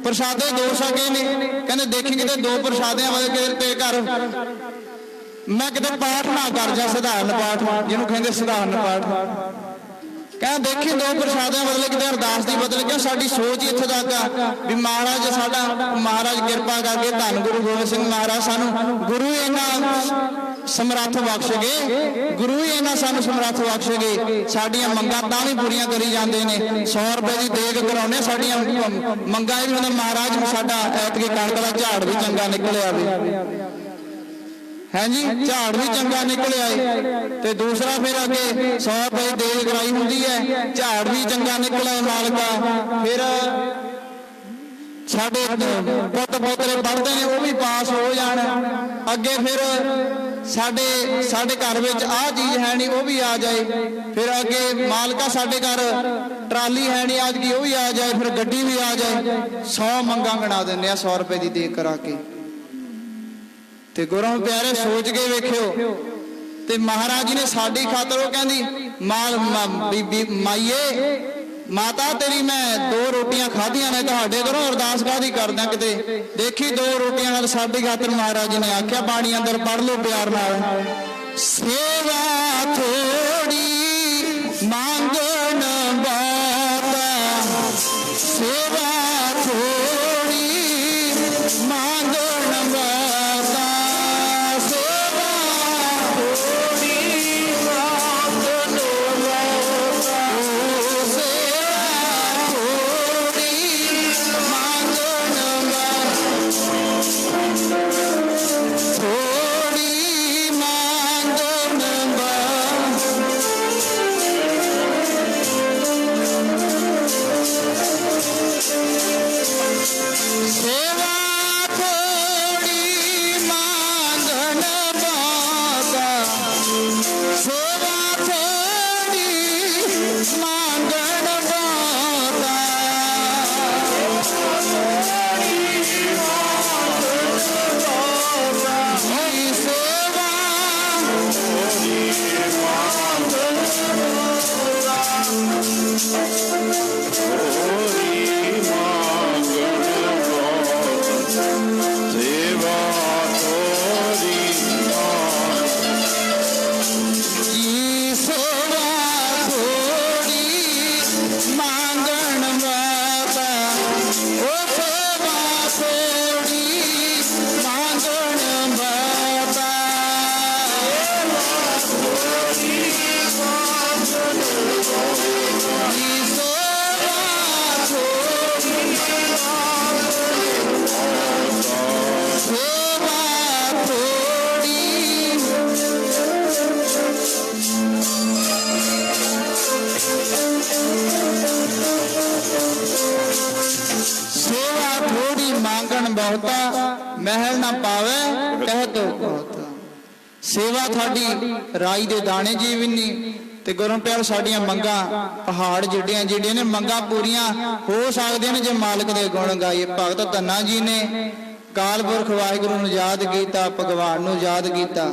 ਪ੍ਰਸ਼ਾਦੇ ਦੋ ਛਕੇ ਨੇ, ਕਹਿੰਦੇ ਦੇਖੀ ਕਿਤੇ ਦੋ ਪ੍ਰਸ਼ਾਦਿਆਂ ਵਾਲੇ ਤੇ ਘਰ ਮੈਂ ਕਿਤੇ ਪਾਠ ਨਾ ਕਰ ਜਾ, ਸਧਾਰਨ ਪਾਠ ਜਿਹਨੂੰ ਕਹਿੰਦੇ ਸਧਾਰਨ ਪਾਠ, ਕਹਿੰਦਾ ਦੇਖੀ ਦੋ ਪ੍ਰਸ਼ਾਦਿਆਂ ਬਦਲੇ ਕਿਤੇ ਅਰਦਾਸ ਦੀ ਬਦਲ। ਕਿਉਂ ਸਾਡੀ ਸੋਚ ਹੀ ਇੱਥੇ ਤੱਕ ਆ ਵੀ ਮਹਾਰਾਜ ਸਾਡਾ ਮਹਾਰਾਜ ਕਿਰਪਾ ਕਰਕੇ ਧੰਨ ਗੁਰੂ ਗੋਬਿੰਦ ਸਿੰਘ ਮਹਾਰਾਜ ਸਾਨੂੰ ਗੁਰੂ ਇਹਨਾਂ ਸਮਰੱਥ ਬਖਸ਼ ਗਏ, ਗੁਰੂ ਹੀ ਇਹਨਾਂ ਸਾਨੂੰ ਸਮਰੱਥ ਬਖਸ਼ ਗਏ, ਸਾਡੀਆਂ ਮੰਗਾਂ ਤਾਂ ਵੀ ਪੂਰੀਆਂ ਕਰੀ ਜਾਂਦੇ ਨੇ। 100 ਰੁਪਏ ਦੀ ਦੇਗ ਕਰਾਉਣੇ, ਸਾਡੀਆਂ ਮੰਗਾਂ ਇਹ ਵੀ ਹੁੰਦਾ ਮਹਾਰਾਜ ਸਾਡਾ ਐਤਕੀ ਕਣਕ ਦਾ ਝਾੜ ਵੀ ਚੰਗਾ ਨਿਕਲਿਆ ਵੇ, ਹਾਂਜੀ ਝਾੜ ਵੀ ਚੰਗਾ ਨਿਕਲਿਆ ਏ। ਤੇ ਦੂਸਰਾ ਫਿਰ ਅੱਗੇ 100 ਰੁਪਏ ਦੇਗ ਕਰਾਈ ਹੁੰਦੀ ਹੈ, ਝਾੜ ਵੀ ਚੰਗਾ ਨਿਕਲਿਆ ਮਾਲਕਾ, ਫਿਰ ਸਾਡੇ ਪੁੱਤ ਪੋਤਰੇ ਪੜ੍ਹਦੇ ਨੇ ਉਹ ਵੀ ਪਾਸ ਹੋ ਜਾਣ, ਅੱਗੇ ਫਿਰ ਸਾਡੇ ਘਰ ਵਿੱਚ ਆਹ ਚੀਜ਼ ਹੈ ਨਹੀਂ ਉਹ ਵੀ ਆ ਜਾਏ, ਫਿਰ ਅੱਗੇ ਮਾਲਕਾ ਸਾਡੇ ਘਰ ਟਰਾਲੀ ਹੈ ਨਹੀਂ ਅੱਜ ਕੀ ਉਹ ਵੀ ਆ ਜਾਏ, ਫਿਰ ਗੱਡੀ ਵੀ ਆ ਜਾਏ। 100 ਮੰਗਾਂ ਗਣਾ ਦਿੰਦੇ ਆ 100 ਰੁਪਏ ਦੀ ਦੇਗ ਕਰਾ ਕੇ। ਤੇ ਗੁਰੂ ਪਿਆਰੇ ਸੋਚ ਕੇ ਵੇਖਿਓ, ਤੇ ਮਹਾਰਾਜ ਜੀ ਨੇ ਸਾਡੀ ਖਾਤਰ ਉਹ ਕਹਿੰਦੀ ਮਾਈਏ ਮਾਤਾ ਤੇਰੀ ਮੈਂ 2 ਰੋਟੀਆਂ ਖਾਧੀਆਂ ਨੇ, ਤੁਹਾਡੇ ਘਰੋਂ ਅਰਦਾਸ ਕਾਹਦੀ ਕਰਦਾ, ਕਿਤੇ ਦੇਖੀ 2 ਰੋਟੀਆਂ ਨਾਲ ਸਾਡੀ ਖਾਤਰ ਮਹਾਰਾਜ ਜੀ ਨੇ ਆਖਿਆ ਬਾਣੀ ਅੰਦਰ ਪੜ੍ਹ ਲਓ ਪਿਆਰ ਨਾਲ, ਸੇਵਾ ਥੋੜੀ ਮੰਗਣ ਬਾਤਾ, ਸੇਵਾ ਥੋੜੀ ਮੰਗਣ ਬਾਤਾ, ਸੇਵਾ ਥੋੜੀ ਮੰਗਣ ਬਾਤਾ, ਸੇਵਾ ਥੋੜੀ ਮੰਗਣ ਬਾਤਾ, ਥੋੜੀ ਮੰਗਣ ਬਾਤਾ। ਸੇਵਾ ਥੋੜੀ ਮੰਗਣ ਬਾਤਾ, ਸੇਵਾ ਥੋੜੀ ਮੰਗਣ ਬਾਤਾ, ਜੀ ਸੇਵਾ ਜੀ ਸੇਵਾ ਥੋੜੀ ਮੰਗਣ ਬਾਤਾ, ਉਹ ਸੇਵਾ ਥੋੜੀ ਮੰਗਣ ਬਾਤਾ, ਜੀ ਸੇਵਾ ਥੋੜੀ ਸੇਵਾ ਥੋੜੀ ਸੇਵਾ ਥੋੜੀ ਮੰਗਣ ਬਹੁਤਾ, ਮਹਿਲ ਨਾ ਪਾਵੇ ਕਹਿ ਤੋ ਬਹੁਤਾ। ਸੇਵਾ ਤੁਹਾਡੀ ਰਾਈ ਦੇ ਦਾਣੇ ਜੀ ਵੀ ਨਹੀਂ, ਤੇ ਗੁਰੂ ਪਿਆਰ ਸਾਡੀਆਂ ਮੰਗਾਂ ਪਹਾੜ ਜਿਹੜੀਆਂ ਨੇ ਮੰਗਾਂ ਪੂਰੀਆਂ ਹੋ ਸਕਦੀਆਂ ਨੇ ਜੇ ਮਾਲਕ ਦੇ ਗੁਣ ਗਾਈਏ। ਭਗਤ ਧੰਨਾ ਜੀ ਨੇ ਕਾਲ ਪੁਰਖ ਵਾਹਿਗੁਰੂ ਨੂੰ ਯਾਦ ਕੀਤਾ, ਭਗਵਾਨ ਨੂੰ ਯਾਦ ਕੀਤਾ,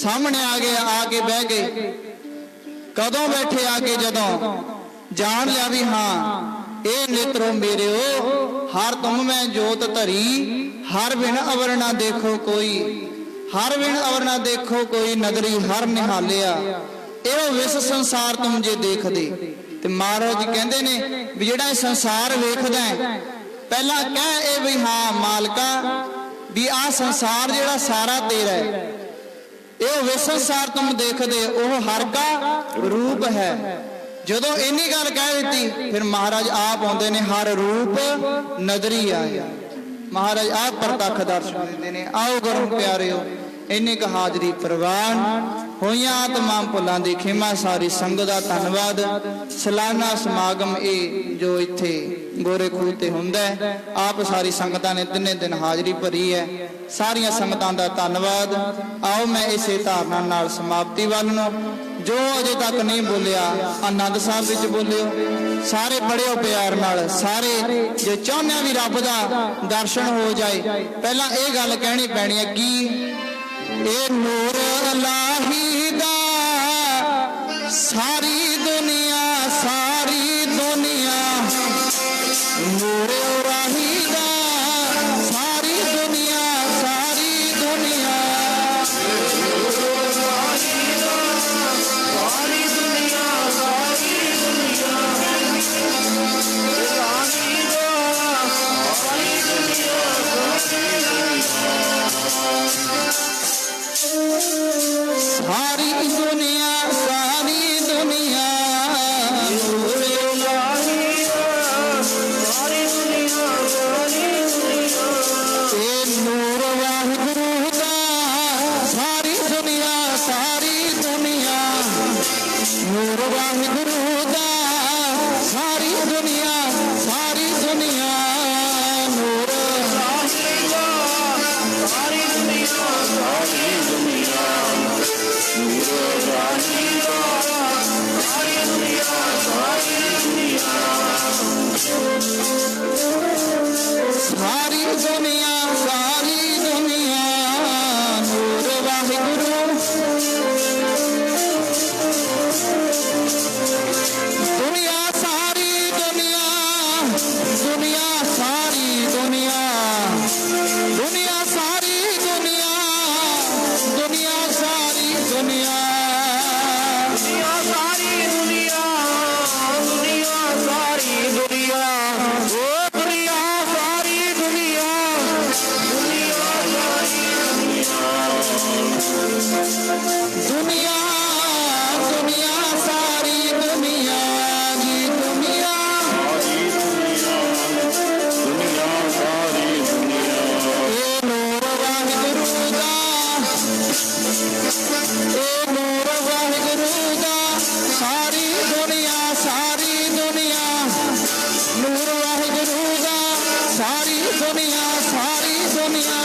ਸਾਹਮਣੇ ਆ ਕੇ ਬਹਿ ਗਏ। ਕਦੋਂ ਬੈਠੇ ਆ ਕੇ ਜਦੋਂ ਜਾਣ ਲਿਆ ਵੀ ਹਾਂ ਇਹ ਨਿਤਰੋ ਮੇਰਿਓ ਹਰ ਤੁਮ ਮੈਂ ਜੋਤ ਧਰੀ, ਹਰ ਬਿਨ ਅਵਰ ਨਾ ਦੇਖੋ ਕੋਈ, ਹਰ ਬਿਨ ਅਵਰ ਨਾ ਦੇਖੋ ਕੋਈ, ਨਦਰੀ ਹਰ ਨਿਹਾਲਿਆ ਇਹੋ ਵਿਸ ਸੰਸਾਰ ਤੁਮ ਜੇ ਦੇਖਦੇ। ਤੇ ਮਹਾਰਾਜ ਜੀ ਕਹਿੰਦੇ ਨੇ ਵੀ ਜਿਹੜਾ ਇਹ ਸੰਸਾਰ ਵੇਖਦਾ ਪਹਿਲਾਂ ਕਹਿ ਇਹ ਵੀ ਹਾਂ ਮਾਲਕਾ ਵੀ ਆਹ ਸੰਸਾਰ ਜਿਹੜਾ ਸਾਰਾ ਤੇਰਾ ਹੈ, ਇਹ ਵਿਸ ਸੰਸਾਰ ਤੁਮ ਦੇਖਦੇ, ਉਹ ਹਰ ਕਾ ਰੂਪ ਹੈ ਜਦੋਂ ਇੰਨੀ ਗੱਲ ਕਹਿ ਦਿੱਤੀ ਫਿਰ ਮਹਾਰਾਜ ਆਪ ਆਉਂਦੇ ਨੇ, ਹਰ ਰੂਪ ਨਦਰੀ ਆਇਆ। ਮਹਾਰਾਜ ਆਪ ਪ੍ਰਤੱਖ ਦਰਸ਼ਨ ਦਿੰਦੇ ਨੇ। ਆਓ ਗੁਰੂ ਪਿਆਰਿਓ, ਇੰਨੀ ਕੁ ਹਾਜ਼ਰੀ ਪ੍ਰਵਾਨ ਹੋਈਆਂ ਤਮਾਮ ਭੁੱਲਾਂ ਦੀ ਖਿਮਾ। ਸਾਰੀ ਸੰਗਤ ਦਾ ਧੰਨਵਾਦ। ਸਾਲਾਨਾ ਸਮਾਗਮ ਇਹ ਜੋ ਇੱਥੇ ਗੋਰੇ ਖੂਹ ਤੇ ਹੁੰਦਾ ਹੈ, ਆਪ ਸਾਰੀ ਸੰਗਤਾਂ ਨੇ ਤਿੰਨੇ ਦਿਨ ਹਾਜ਼ਰੀ ਭਰੀ ਹੈ। ਸਾਰੀਆਂ ਸੰਗਤਾਂ ਦਾ ਧੰਨਵਾਦ। ਆਓ ਮੈਂ ਇਸੇ ਧਾਰਨਾ ਨਾਲ ਸਮਾਪਤੀ ਵੱਲ ਨੂੰ, ਜੋ ਅਜੇ ਤੱਕ ਨਹੀਂ ਬੋਲਿਆ ਆਨੰਦ ਸਾਹਿਬ ਵਿੱਚ ਬੋਲਿਓ। ਸਾਰੇ ਪੜਿਓ ਪਿਆਰ ਨਾਲ। ਸਾਰੇ ਜੇ ਚਾਹੁੰਦੇ ਵੀ ਰੱਬ ਦਾ ਦਰਸ਼ਨ ਹੋ ਜਾਏ, ਪਹਿਲਾਂ ਇਹ ਗੱਲ ਕਹਿਣੀ ਪੈਣੀ ਹੈ ਕਿ ਇਹ ਨੂਰ ਇਲਾਹੀ ਦਾ ਸਾਰੀ ਦੁਨੀਆ, ਸਾਰੀ ਦੁਨੀਆ ਨੂਰ ਇਲਾਹੀ ਦਾ ਸਾਰੀ ਦੁਨੀਆ, ਸਾਰੀ ਦੁਨੀਆ सारी दुनिया, सारी दुनिया नूर इलाही सारी दुनिया, सारी दुनिया ए नूर वाहिगुरू दा सारी दुनिया, सारी दुनिया नूर वाहिगुरू दा सारी दुनिया, सारी दुनिया नूर सारी दुनिया, सारी दुनिया सारी दुनिया, सारी दुनिया नूर वाहिगुरू। दुनिया सारी दुनिया, दुनिया सारी दुनिया, दुनिया सारी दुनिया, दुनिया सारी दुनिया, दुनिया सारी दुनिया, दुनिया सारी दुनिया, ओ दुनिया सारी दुनिया, दुनिया सारी दुनिया, दुनिया दुनिया सारी दुनिया जी, दुनिया दुनिया सारी दुनिया ए नूर वाहिगुरू दा, ए नूर वाहिगुरू दा सारी दुनिया, सारी दुनिया नूर वाहिगुरू दा सारी दुनिया, सारी दुनिया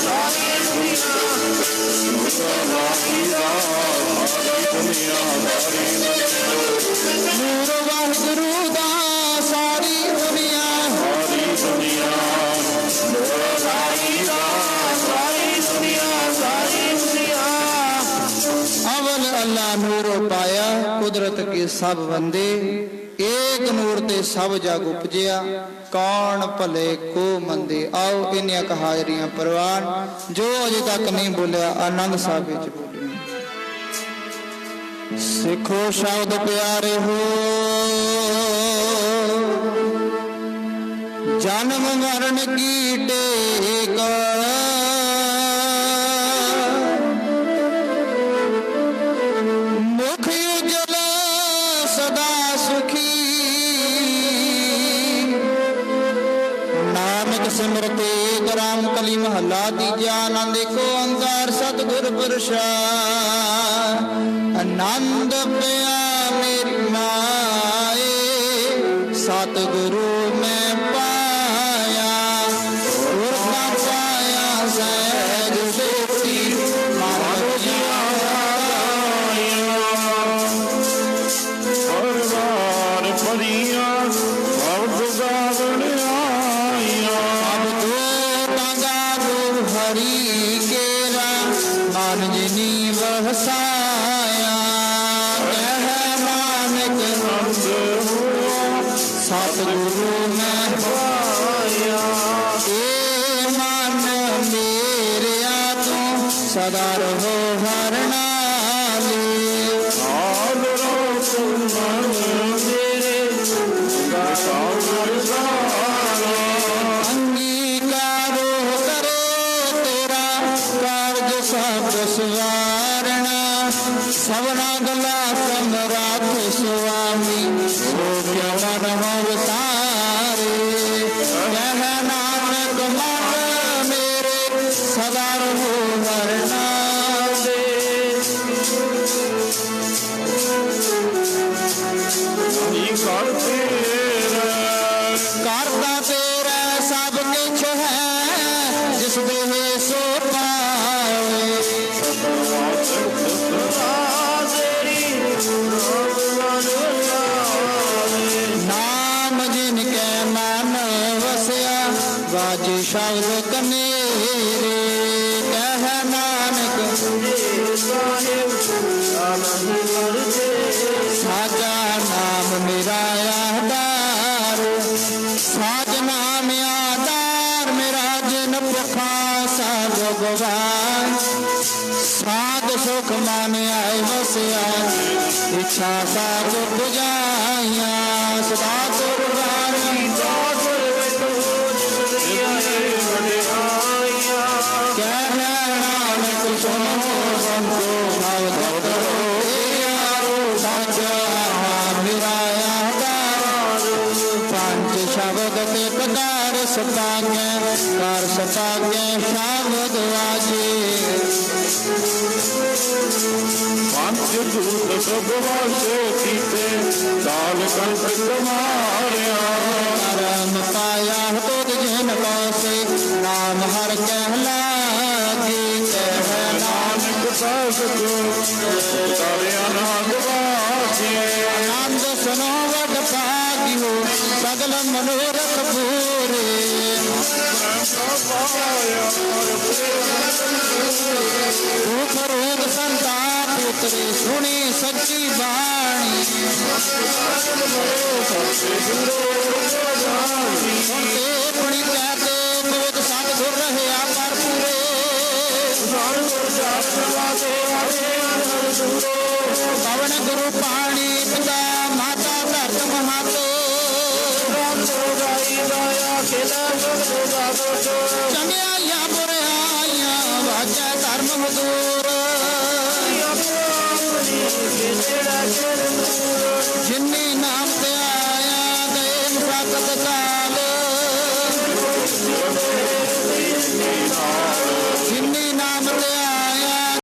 सारी दुनिया, सारी दुनिया नूर वाहिगुरू दा सारी दुनिया, सारी दुनिया अवल अल्लाह नूर पाया कुदरत के सब बंदे, एक नूर ते सब जग उपजिया, कौन भले को मंदे। आओ इन्नियां क हाजरियां प्रवान। जो अजे तक नहीं बोलिया आनंद साहब विच बोलिया। सिखो शब्द प्यारे हो, जन्म मरण की टेक मुख उजल सदा सुखी, नानक सिमरते राम कली महला तीजा। आनंद को अंकार सतगुर प्रसाद, आनंद पिया मेरी माए सतगुरु में पाया, गुर का पाया सहज बेटी परवार परिया सब गावन आया, हरि केरा मान जिनी बहसाया, कह नानक सतगुरु में पाया, ए मन मेरे तो सदा रहो हर नाले, अंगीकारो करो तेरा कार्य सब सवारना, ਸਭਨਾ ਗਲਾ ਸਮਰਾਥ ਸੁਆਮੀ ਹੋ ਕਿਆ ਮਨ ਹੋ ਵਿਸਾਰੇ ਕਹਿ ਨਾਨਕ ਮਨ ਮੇਰੇ ਸਦਾ ਰਹੋ ਵਰਨਾ ਦੇ ਕਰਤਾ ਤੇਰਾ ਸਭ ਕਿਛ ਹੈ ਜਿਸ ਦੇ ਸੋ ਪਾਵੇ ਨਾਮ ਜਿਨ ਕੈ ਮਨ ਵਸਿਆ ਬਾਜੀ ਸ਼ਬਦ ਕਨੇਰੇ ਕਹਿ ਨਾਨਕ ਸਾਜਾ ਨਾਮ ਮੇਰਾ ਆਧਾਰ ਸਾਜ ਨਾਮ ਆਧਾਰ ਮੇਰਾ ਜਿਨ ਭੁਖਾ ਸਾਧ ਭਗਵਾਨ ਸਾਧ ਸੁਖ ਮਨ ਆਏ ਵਸਿਆ ਇੱਛਾ ਸਾਧ ਬੁਝਾਈਆਂ ਸਦਾ ਗੁਰਬਾਣੀ ਕਹਿ ਨਾਨਕ ਸੁਣੋ ਸੰਤੋ ਭਵ ਦਰੋ ਯਾਰੋ ਸਾਜਾ ਮੇਰਾ ਆਧਾਰ ਪੰਜ ਸ਼ਬਦ ਤੇ ਪਦਾਰ ਸਤਾਗੈ ਕਰ ਸਤਾਗੈ ਸ਼ਬਦ ਵਾਜੇ ਪੰਜ ਦੂਤ ਸਭ ਵਾਸੇ ਕੀਤੇ ਕਾਲ ਕੰਟ ਮਾਰਿਆ ਰਮ ਪਾਇਆ ਤੁਧ ਜਿਨ ਪਾਸੇ ਨਾਮ ਹਰ ਕਹਿ ਲਾਗੇ ਕਹਿ ਨਾਨਕ ਸਾਸ ਜੋ ਤਾਰੇ ਅਨਾਦ ਵਾਸੀ ਆਨੰਦ ਸੁਨੋ ਵਡ ਭਾਗਿਓ ਸਗਲ ਮਨੋਰਥ ਪੂਰੇ ਰੂਪ ਰੋਗ ਸੰਤਾਪ ਉਤਰੇ ਸੁਣੀ ਸੱਚੀ ਬਾਣੀ ਸੁਣਤੇ ਪੜੀ ਕਹਤੇ ਬੋਧ ਸਤਿਗੁਰ ਰਹਿਆ ਪਰ ਪੂਰੇ ਪਵਨ ਗੁਰੂ ਪਾਣੀ ਪਿਤਾ ਮਾਤਾ ਧਰਤ ਮਹਾਤੋ ਚੰਗਿਆਈਆਂ ਬੁਰਿਆਈਆਂ ਵਾਜੈ ਧਰਮ ਹਜ਼ੂਰ